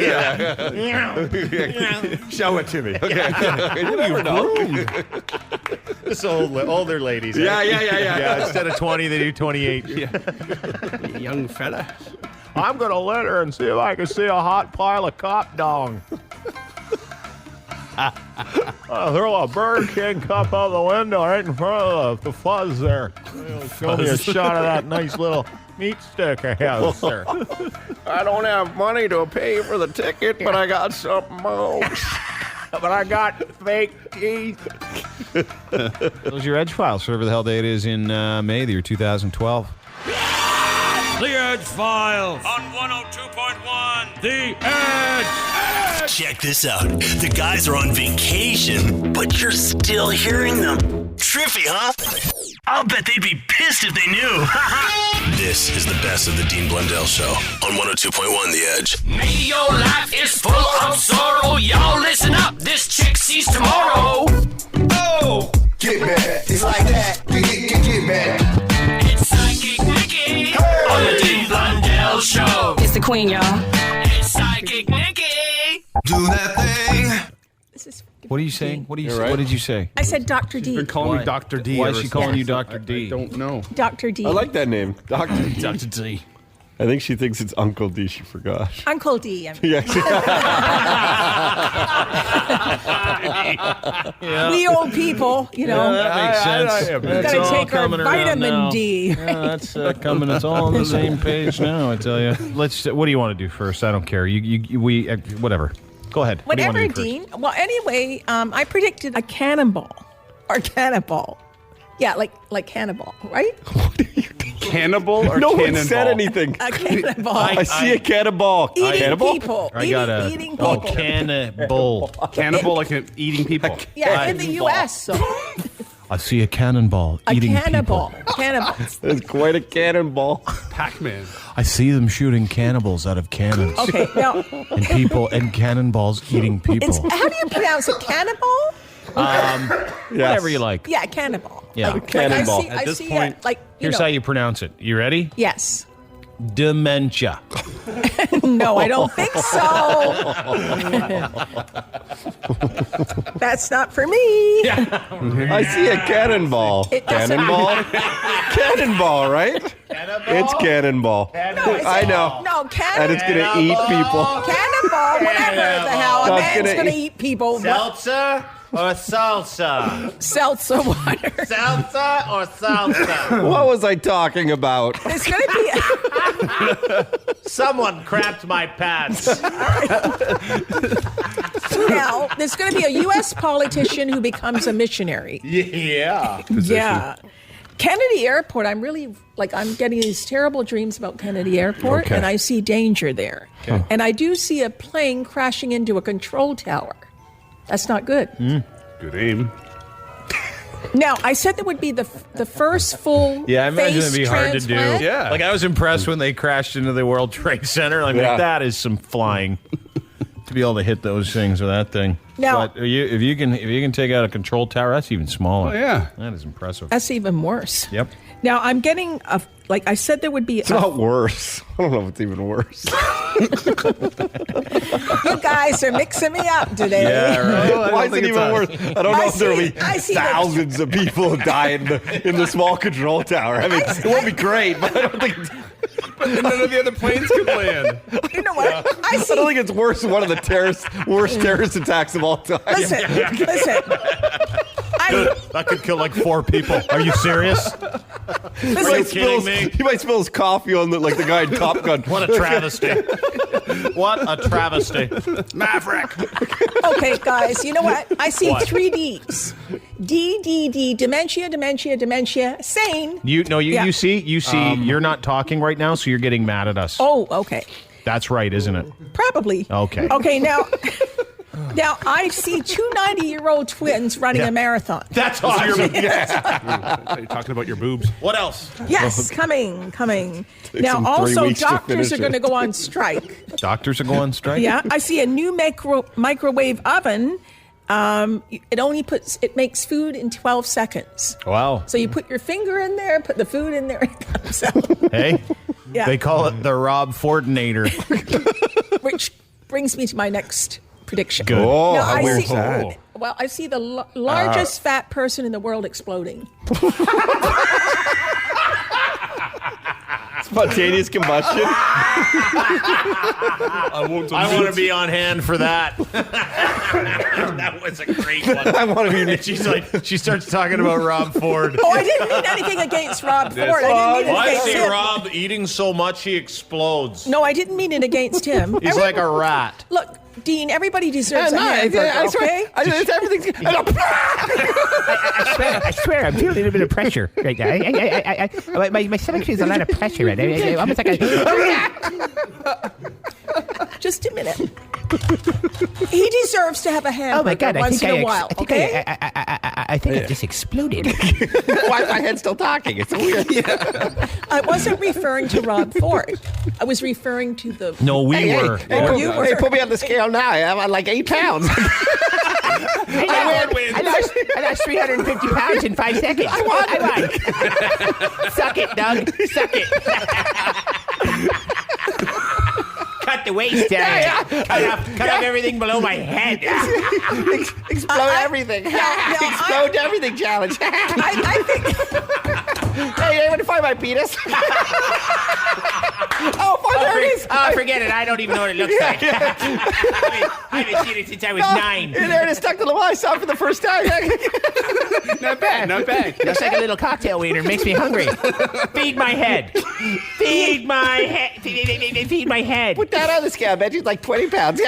it to me. Okay. You never know. This older ladies. Yeah. Instead of 20, they do 28. Young fella. I'm going to let her and see if I can see a hot pile of cop dong. Throw a Burger King cup out the window right in front of the fuzz there. Show me a shot of that nice little meat stick I have, sir. I don't have money to pay for the ticket, but I got something else. But I got fake teeth. Those are your Edgefiles, whatever the hell day it is in May, the year 2012. The Edgefiles on 102.1 The Edge. Check this out. The guys are on vacation, but you're still hearing them. Trippy, huh? I'll bet they'd be pissed if they knew. This is the best of the Dean Blundell Show on 102.1 The Edge. Maybe your life is full of sorrow. Y'all listen up. This chick sees tomorrow. Oh, get mad. It's like that. Get mad. It's Psychic Nikki on the Dean Blundell Show. It's the queen, y'all. It's Psychic Nikki. Do that thing. What are you saying? What did you say? I said Dr. D. Been calling me Dr. D. Why is she calling you Dr. D? I don't know. Dr. D. I like that name. Dr. D. Dr. D. I think she thinks it's Uncle D. She forgot. Uncle D. Yeah. We old people, you know. That makes sense. We've got to take our vitamin D. Yeah, that's coming. It's all on the same page now, I tell you. What do you want to do first? I don't care. Whatever. Go ahead. Whatever, Dean. Well, anyway, I predicted a cannonball. Or cannonball. Yeah, like cannibal, right? Cannibal or no cannonball? one said anything. A cannonball. I see a cannonball. Eating Cannibal? people. Eating Oh, people. cannibal. Cannibal like eating people. Yeah, in the U.S. So. I see a cannonball eating cannibal. people. Cannibals. It's quite a cannonball. Pac-Man. I see them shooting cannibals out of cannons. Okay, now And people and cannonballs eating people. how do you pronounce it? Cannibal? Whatever you like. Yeah, cannibal. Yeah. Cannonball. I see it, Here's how you pronounce it. You ready? Yes. Dementia. No, I don't think so. That's not for me. I see a cannonball. It doesn't- Cannonball? Cannonball, right? It's cannonball. I know. No, cannibal. And it's going to eat people. Cannibal, whatever the hell. A No, it's man's gonna going to eat people. Seltzer or salsa? Seltzer water. Salsa or salsa? What was I talking about? There's going to be... Someone crapped my pants. Now, there's going to be a U.S. politician who becomes a missionary. Yeah. Yeah. Kennedy Airport, I'm getting these terrible dreams about Kennedy Airport, and I see danger there. Okay. And I do see a plane crashing into a control tower. That's not good. Good aim. Now, I said there would be the first full Yeah, I imagine face it'd be hard to do. transplant. Yeah. Like I was impressed when they crashed into the World Trade Center. I mean, that is some flying to be able to hit those things with that thing. Now- but if you can take out a control tower, that's even smaller. Oh, yeah. That is impressive. That's even worse. Yep. Now, I'm getting I said there would be It's not worse. I don't know if it's even worse. You guys are mixing me up today. Yeah, right. Why is it even worse? I don't know if there will be I see thousands of people who die in the small control tower. I mean, it won't be great, but I don't think But none of the other planes could land. You know what? I I don't think it's worse than one of the worst terrorist attacks of all time. Listen. That could kill like 4 people. Are you serious? He Are you might kidding me? He might spill his coffee on the guy in Top Gun. What a travesty. What a travesty. Maverick. Okay, guys, you know what? I see What? 3 Ds. D, dementia, sane. You see, you're not talking right now, so you're getting mad at us. Oh, okay. That's right, isn't it? Probably. Okay. Okay, now I see 2 90-year-old twins running a marathon. That's awesome. You're talking about your boobs. What else? Yes, coming. Now, them 3 also, weeks to doctors finish are it. going to go on strike. Doctors are going on strike? Yeah, I see a new microwave oven. It makes food in 12 seconds. Wow. So you put your finger in there, put the food in there, and it comes out. Hey, Yeah. they call it the Rob Fordinator. Which brings me to my next prediction. Good. Oh, Now, how I weird see, is that? Well, I see the largest fat person in the world exploding. Spontaneous combustion. I want to be on hand for that. That was a great one. I want to be. And she starts talking about Rob Ford. Oh, I didn't mean anything against Rob Ford. I didn't mean it I against see him. Rob eating so much he explodes. No, I didn't mean it against him. He's like a rat. Look, Dean, everybody deserves a hamburger, okay? It's everything's. I swear, I'm feeling a little bit of pressure right now. My stomach feels a lot of pressure right now. Almost like Just a minute. He deserves to have a hamburger oh my God! once in a while, okay? I think I just exploded. Why is my head still talking? It's so weird. I wasn't referring to Rob Ford. I was referring to the... No, we were. You were. Hey, put me on the scale now. I'm on like 8 pounds. I lost 350 pounds in 5 seconds. I won. Suck it, Doug. Suck it. Cut the waist down. Cut off everything below my head. Explode everything. Explode everything challenge. I think... Hey, you want to find my penis? There it is. Oh, forget it. I don't even know what it looks like. I haven't seen it since I was 9. There it is, stuck to the wall. I saw it for the first time. Not bad. Looks like a little cocktail wiener. Makes me hungry. Feed my head. Feed my head. Feed my head. Put that on the scale. I bet you it's like 20 pounds.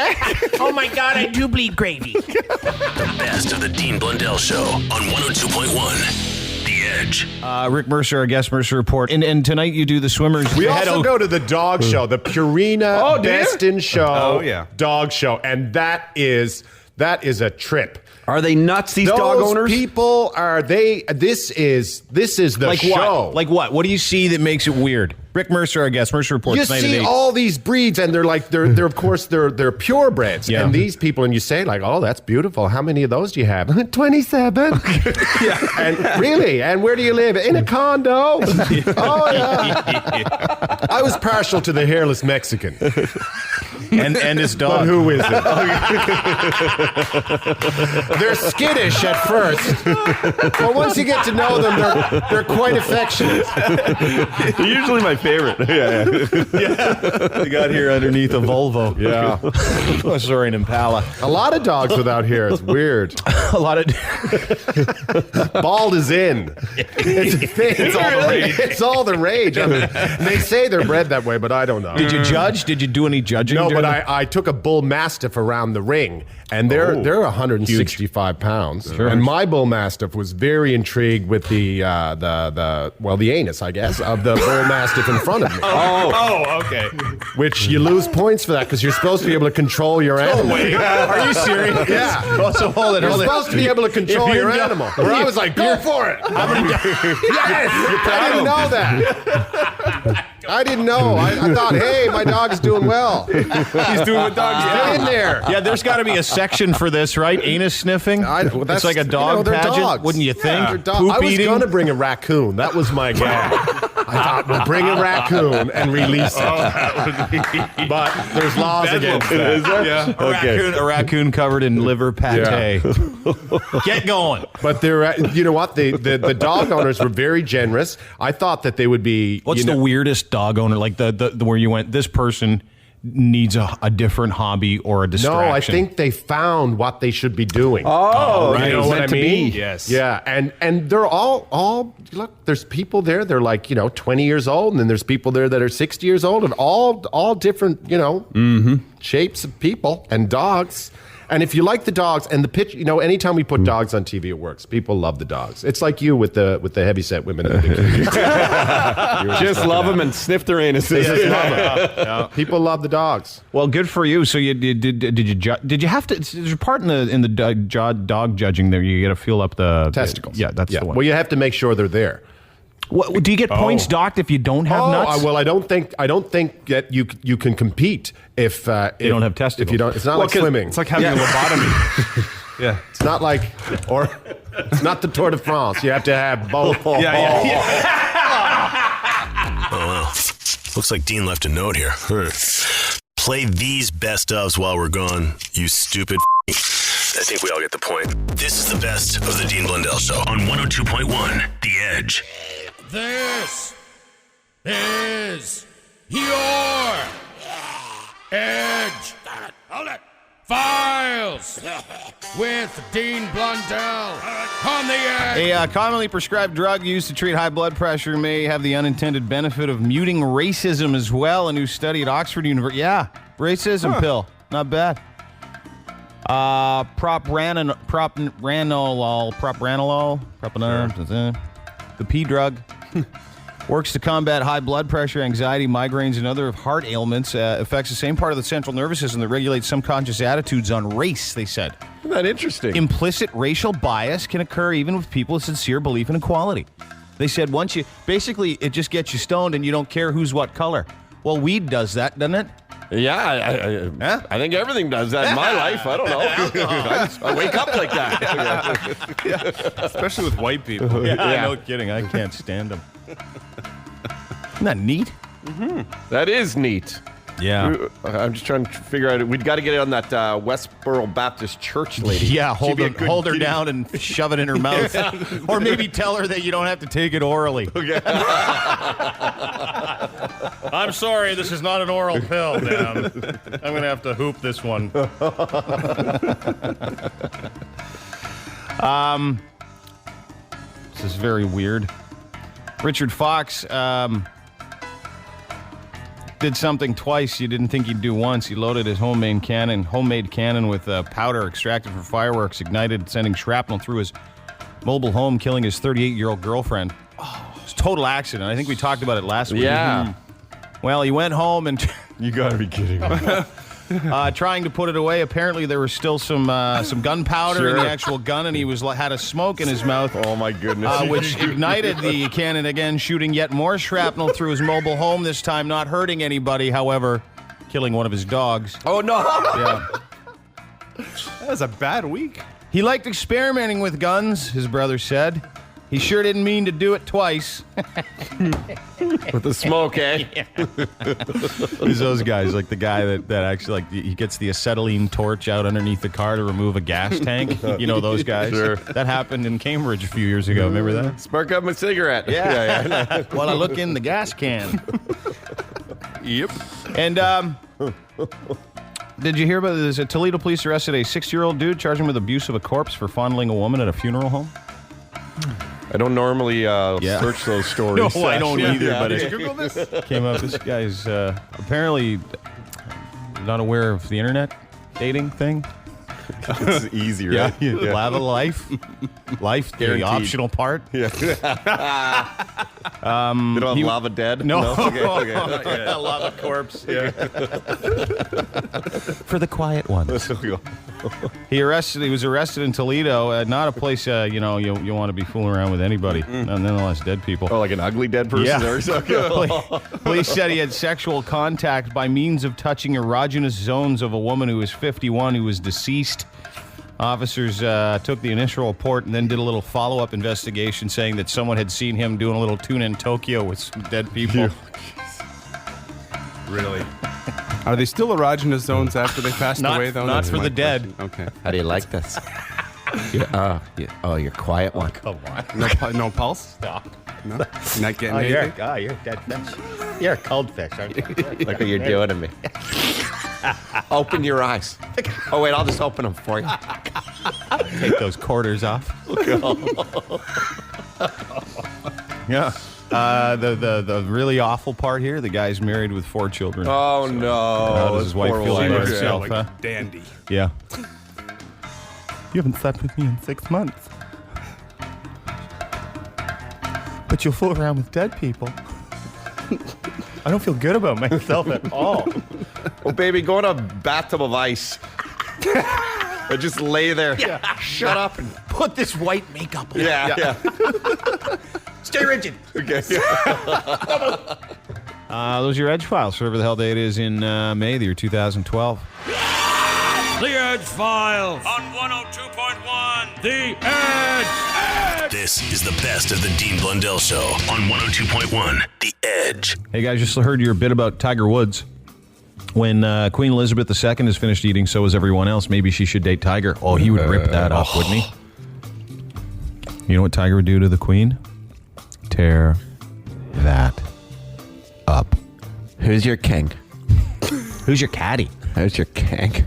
Oh my God, I do bleed gravy. The best of the Dean Blundell Show on 102.1. The Edge. Rick Mercer, our guest Mercer Report. And tonight you do the swimmers. We also go to the dog show, the Purina Best in Show dog show. And that is a trip. Are they nuts, these dog owners? People are they this is the like show. What? Like what? What do you see that makes it weird? Rick Mercer, I guess. Mercer reports. You see all these breeds, and they're of course they're purebreds. Yeah. And these people, and you say like, oh, that's beautiful. How many of those do you have? 27. Yeah. And really? And where do you live? In a condo. Oh yeah. I was partial to the hairless Mexican. And his dog. But who is it? They're skittish at first, but once you get to know them, they're quite affectionate. They're usually my favorite. Yeah. They got here underneath a Volvo. Yeah. Oh, sorry, an Impala. A lot of dogs without hair. It's weird. A lot of bald is in. It's all the rage. It's all the rage. I mean, they say they're bred that way, but I don't know. Did you judge? Did you do any judging? No, but I took a bull mastiff around the ring, and they're 165 pounds. Sure. And my bull mastiff was very intrigued with the anus, I guess, of the bull mastiff in front of me. Oh, okay. Which you lose points for that because you're supposed to be able to control your animal. Are you serious? Yeah. Oh, so hold it. You're supposed to be able to control your animal. Where I was like, go for it. Yes. I didn't know that. I didn't know. I thought, hey, my dog's doing well. He's doing what dogs do. Get in there. Yeah, there's got to be a section for this, right? Anus sniffing. It's like a dog pageant, dogs. wouldn't you think? Yeah, Poop I was eating. going to bring a raccoon. That was my gag. I thought we'll bring a raccoon and release it. But there's laws against that. Is there? Yeah. Okay. A raccoon covered in liver pate. Get going. But you know what? The dog owners were very generous. I thought that they would be. What's the weirdest dog owner? Like the where you went, this person needs a different hobby or a distraction. No, I think they found what they should be doing. Oh, right. You know what I mean? Yes. Yeah, and they're all look. There's people there. They're like 20 years old, and then there's people there that are 60 years old, and all different shapes of people and dogs. And if you like the dogs and the pitch, anytime we put dogs on TV, it works. People love the dogs. It's like you with the heavyset women in the bikinis. Just love them and sniff their anuses. Yeah. People love the dogs. Well, good for you. So did you have to? There's a part in the dog judging there. You got to feel up the testicles. Yeah, that's the one. Well, you have to make sure they're there. What, do you get points docked if you don't have nuts? Well, I don't think that you can compete if you don't have testicles. If you don't, it's not like swimming. It's like having a lobotomy. Yeah, it's not like it's not the Tour de France. You have to have both. Oh, wow. Looks like Dean left a note here. Play these best ofs while we're gone, you stupid. I think we all get the point. This is the best of the Dean Blundell Show on 102.1 The Edge. This is your Edge. Hold it. Files with Dean Blundell on the Edge. A commonly prescribed drug used to treat high blood pressure may have the unintended benefit of muting racism as well. A new study at Oxford University. Yeah, racism pill. Not bad. Propranolol, the P drug, works to combat high blood pressure, anxiety, migraines, and other heart ailments. Affects the same part of the central nervous system that regulates subconscious attitudes on race, they said. Isn't that interesting? Implicit racial bias can occur even with people with sincere belief in equality. They said basically it just gets you stoned and you don't care who's what color. Well, weed does that, doesn't it? Yeah, I think everything does that in my life. I don't know. I wake up like that. Yeah. Especially with white people. Yeah, no kidding. I can't stand them. Isn't that neat? Mm-hmm. That is neat. Yeah. I'm just trying to figure out. We've got to get it on that Westboro Baptist Church lady. Yeah, hold her down and shove it in her mouth. Or maybe tell her that you don't have to take it orally. Okay. I'm sorry, this is not an oral pill, man. I'm going to have to hoop this one. This is very weird. Richard Fox did something twice you didn't think he'd do once. He loaded his homemade cannon with powder extracted from fireworks, ignited, sending shrapnel through his mobile home, killing his 38-year-old girlfriend. It's a total accident. I think we talked about it last week. Yeah. Well, he went home and... You got to be kidding me. trying to put it away. Apparently, there was still some gunpowder in the actual gun, and he had a smoke in his mouth. Oh my goodness! Which ignited the cannon again, shooting yet more shrapnel through his mobile home. This time, not hurting anybody. However, killing one of his dogs. Oh no! Yeah. That was a bad week. He liked experimenting with guns, his brother said. He sure didn't mean to do it twice. With the smoke, eh? He's those guys, like the guy that actually, like, he gets the acetylene torch out underneath the car to remove a gas tank. You know those guys? Sure. That happened in Cambridge a few years ago. Remember that? Spark up my cigarette. Yeah. While I look in the gas can. Yep. And, did you hear about this? Toledo police arrested a 60-year-old dude, charged him with abuse of a corpse for fondling a woman at a funeral home? I don't normally search those stories. No, I don't either. But Did it you Google this? Came up. This guy's apparently not aware of the internet dating thing. It's easy, right? Yeah. Lava life, Guaranteed. the optional part. Yeah. They don't have lava dead? No. Okay. Lava corpse. Yeah. For the quiet ones. He was arrested in Toledo, not a place you want to be fooling around with anybody, nonetheless dead people. Oh, like an ugly dead person? Yeah. Police said he had sexual contact by means of touching erogenous zones of a woman who was 51 who was deceased. Officers took the initial report and then did a little follow-up investigation saying that someone had seen him doing a little tune in Tokyo with some dead people. Really? Are they still erogenous zones after they passed away, though? Not That's for my the dead. question. Okay. How do you like this? You're quiet one. Come on. No pulse? Stop. No? You're not getting anything? You're a dead fish. You're a cold fish, aren't you? Look what you're doing to me. Open your eyes. Oh, wait, I'll just open them for you. Take those quarters off. Yeah. The really awful part here, the guy's married with 4 children. Oh, no. How does his wife feel about herself, like huh? dandy. Yeah. You haven't slept with me in 6 months. But you'll fool around with dead people. I don't feel good about myself at all. Oh, baby, go in a bathtub of ice. Or just lay there. Yeah. Shut up and Put this white makeup on. yeah. Stay rigid. Okay. Those are your Edgefiles, whatever the hell day it is in May, the year 2012. The Edgefiles on 102.1 The Edge. This is the best of the Dean Blundell Show on 102.1 The Edge. Hey guys, just heard your bit about Tiger Woods. When Queen Elizabeth II is finished eating, so is everyone else. Maybe she should date Tiger. Oh, he would rip that up, wouldn't he? You know what Tiger would do to the Queen? Tear that up. Who's your king? Who's your caddy? Who's your king?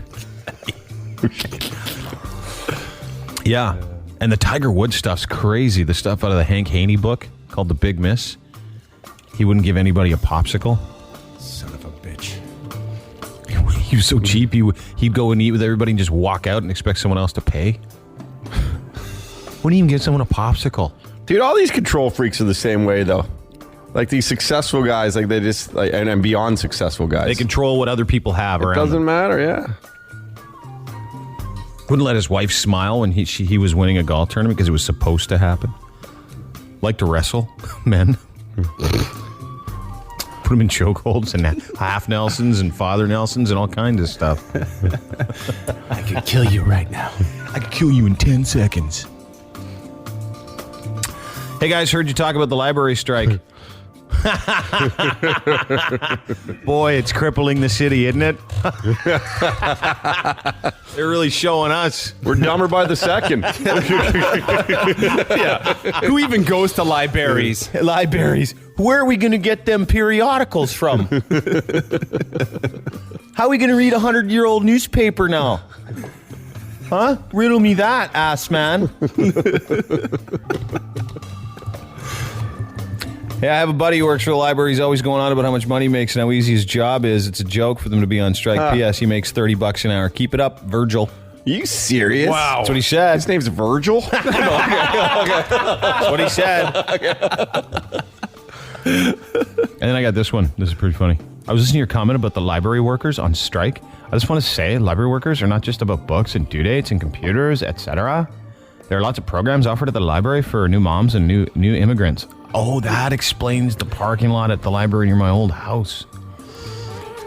Yeah. And the Tiger Woods stuff's crazy. The stuff out of the Hank Haney book called The Big Miss. He wouldn't give anybody a popsicle. Son of a bitch. He was so cheap. He'd go and eat with everybody and just walk out and expect someone else to pay. Wouldn't even give someone a popsicle. Dude, all these control freaks are the same way, though. Like these successful guys, like they just, like, and beyond successful guys. They control what other people have around It doesn't them. matter, yeah. Wouldn't let his wife smile when he was winning a golf tournament because it was supposed to happen. Like to wrestle men. Put him in chokeholds and half Nelsons and father Nelsons and all kinds of stuff. I could kill you right now. I could kill you in 10 seconds. Hey guys, heard you talk about the library strike. Boy, it's crippling the city, isn't it? They're really showing us. We're dumber by the second. Yeah. Who even goes to libraries? Libraries. Where are we going to get them periodicals from? How are we going to read a 100-year-old newspaper now? Huh? Riddle me that, ass man. Yeah, I have a buddy who works for the library. He's always going on about how much money he makes and how easy his job is. It's a joke for them to be on strike. P.S. He makes $30 an hour. Keep it up, Virgil. You serious? Wow. That's what he said. His name's Virgil? That's what he said. And then I got this one. This is pretty funny. I was listening to your comment about the library workers on strike. I just want to say library workers are not just about books and due dates and computers, etc. There are lots of programs offered at the library for new moms and new immigrants. Oh, that explains the parking lot at the library near my old house.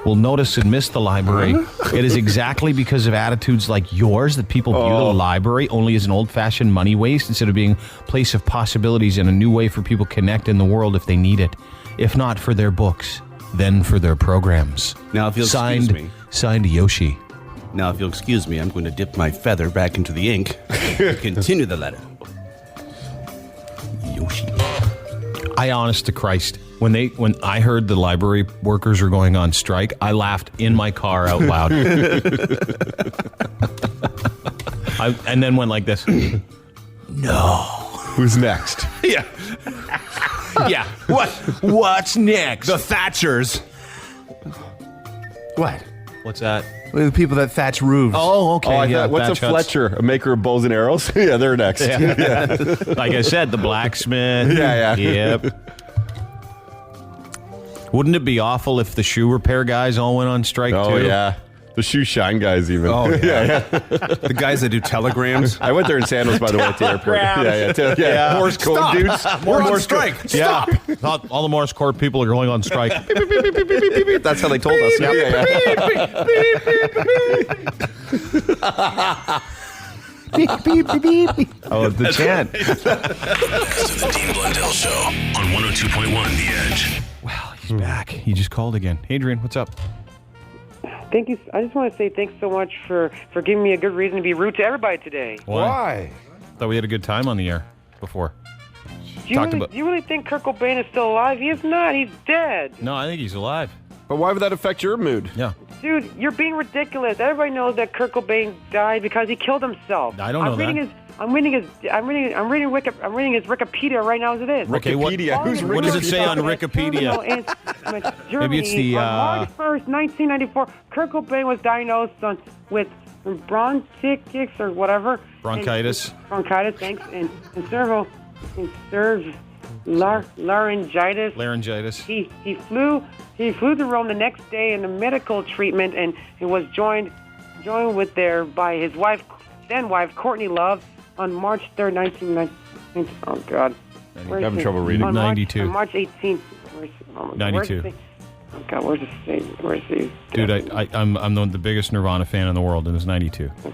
Will notice and miss the library. It is exactly because of attitudes like yours that people view the library only as an old-fashioned money waste instead of being a place of possibilities and a new way for people to connect in the world if they need it. If not for their books, then for their programs. Now, if you'll excuse me. Signed Yoshi. Now, if you'll excuse me, I'm going to dip my feather back into the ink and continue the letter. Yoshi. I honest to Christ, when I heard the library workers were going on strike, I laughed in my car out loud. And then went like this. No. Who's next? Yeah. Yeah. What's next? The Thatchers. What? What's that? The people that thatch roofs. Oh, okay. I thought, what's a Fletcher? A maker of bows and arrows? Yeah, they're next. Yeah. Like I said, the blacksmith. Yeah. Yep. Wouldn't it be awful if the shoe repair guys all went on strike too? Oh, yeah. The shoe shine guys even. Oh, yeah. The guys that do telegrams. I went there in sandals, by the way, at the airport. Yeah. Morse code Stop. dudes. We're on strike. Stop. Yeah. All the Morse code people are going on strike. That's how they told us. Oh, the chant. Next to the Dean Blundell Show on 102.1 The Edge. Well, he's back. He just called again. Adrian, what's up? Thank you. I just want to say thanks so much for giving me a good reason to be rude to everybody today. Why? Thought we had a good time on the air before. Do you really think Kurt Cobain is still alive? He is not. He's dead. No, I think he's alive. But why would that affect your mood? Yeah. Dude, you're being ridiculous. Everybody knows that Kurt Cobain died because he killed himself. I don't know that. I'm reading his Wikipedia right now as it is. Okay, what does it say on Wikipedia? Maybe it's the... On March 1st, 1994, Kurt Cobain was diagnosed with bronchitis or whatever. Bronchitis. Bronchitis, thanks. And laryngitis. Laryngitis. He flew to Rome the next day in a medical treatment, and he was joined by his then wife Courtney Love on March 3rd, 1990. Oh God. I'm having trouble reading. 92. On March 18th. 92. Oh God, where's the Dude, I'm the biggest Nirvana fan in the world, and it's 92. Oh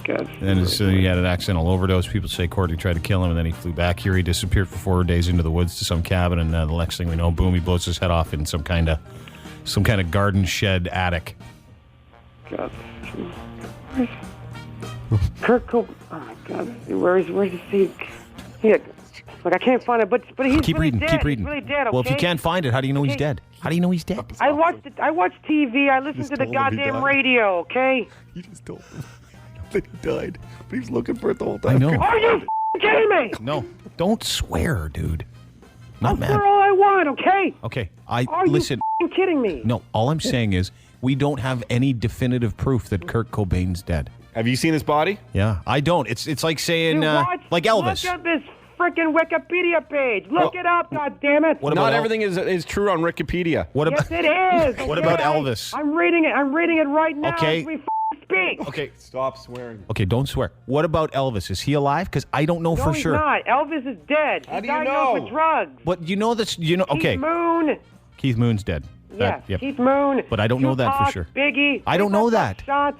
God. And so he had an accidental overdose. People say Courtney tried to kill him, and then he flew back here. He disappeared for 4 days into the woods to some cabin, and the next thing we know, boom, he blows his head off in some kind of garden shed attic. God. Kurt Cobain. Oh my God. Where's he? Yeah. Look, I can't find it, but he's keep really reading. dead. Keep reading. He's really dead. Okay? Well, if you can't find it, how do you know he's dead? How do you know he's dead? I watched TV. I listened to the goddamn radio. Okay. You just told him that he died, but he was looking for it the whole time. I know. Are you kidding me? No, don't swear, dude. I'll swear all I want. Okay. Okay. Listen. You kidding me? No, all I'm saying is we don't have any definitive proof that Kurt Cobain's dead. Have you seen his body? Yeah, I don't. It's like saying like Elvis. Look at this freaking Wikipedia page. Look it up, goddammit. Not everything is true on Wikipedia. Yes, it is. What about Elvis? I'm reading it right now. Okay. As we speak. Okay. Stop swearing. Okay, don't swear. What about Elvis? Is he alive? Because I don't know for sure. No, he's not. Elvis is dead. How do you diagnosed know? with drugs. But you know this. Okay. Keith Moon. Keith Moon's dead. Yeah, yep. Keith Moon. But I don't know that for Tupac, sure. Biggie. I don't know that. Shots.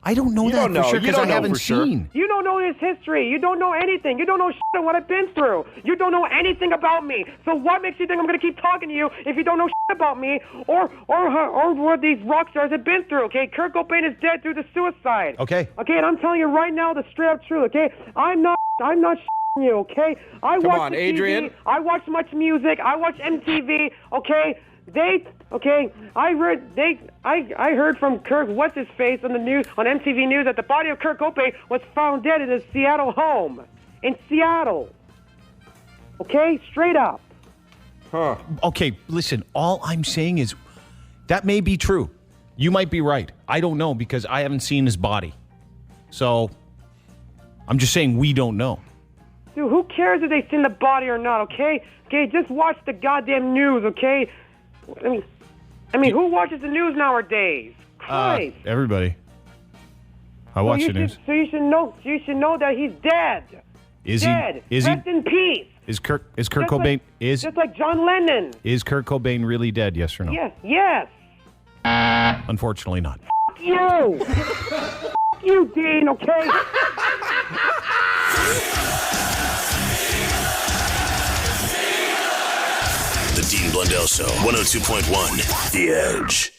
I don't know that for sure because I haven't seen. You don't know his history. You don't know anything. You don't know shit on what I've been through. You don't know anything about me. So what makes you think I'm going to keep talking to you if you don't know shit about me or what these rock stars have been through? Okay, Kurt Cobain is dead due to suicide. Okay. Okay, and I'm telling you right now the straight up truth. Okay, I'm not you. Okay, Come on, Adrian. TV. I watch much music. I watch MTV. Okay. I heard from Kurt, what's his face on the news on MTV News that the body of Kurt Cobain was found dead in his Seattle home in Seattle. Okay, straight up. Huh. Okay, listen. All I'm saying is that may be true. You might be right. I don't know because I haven't seen his body. So I'm just saying we don't know. Dude, who cares if they've seen the body or not? Okay, just watch the goddamn news. Okay. I mean, who watches the news nowadays? Christ. Everybody. I watch the news. So you should know that he's dead. Is dead. he? Rest in peace. Is Kurt Just Cobain just like John Lennon? Is Kurt Cobain really dead? Yes or no? Yes. Unfortunately, not. Fuck you. Fuck you, Dean. Okay. The Dean Blundell Show, 102.1, The Edge.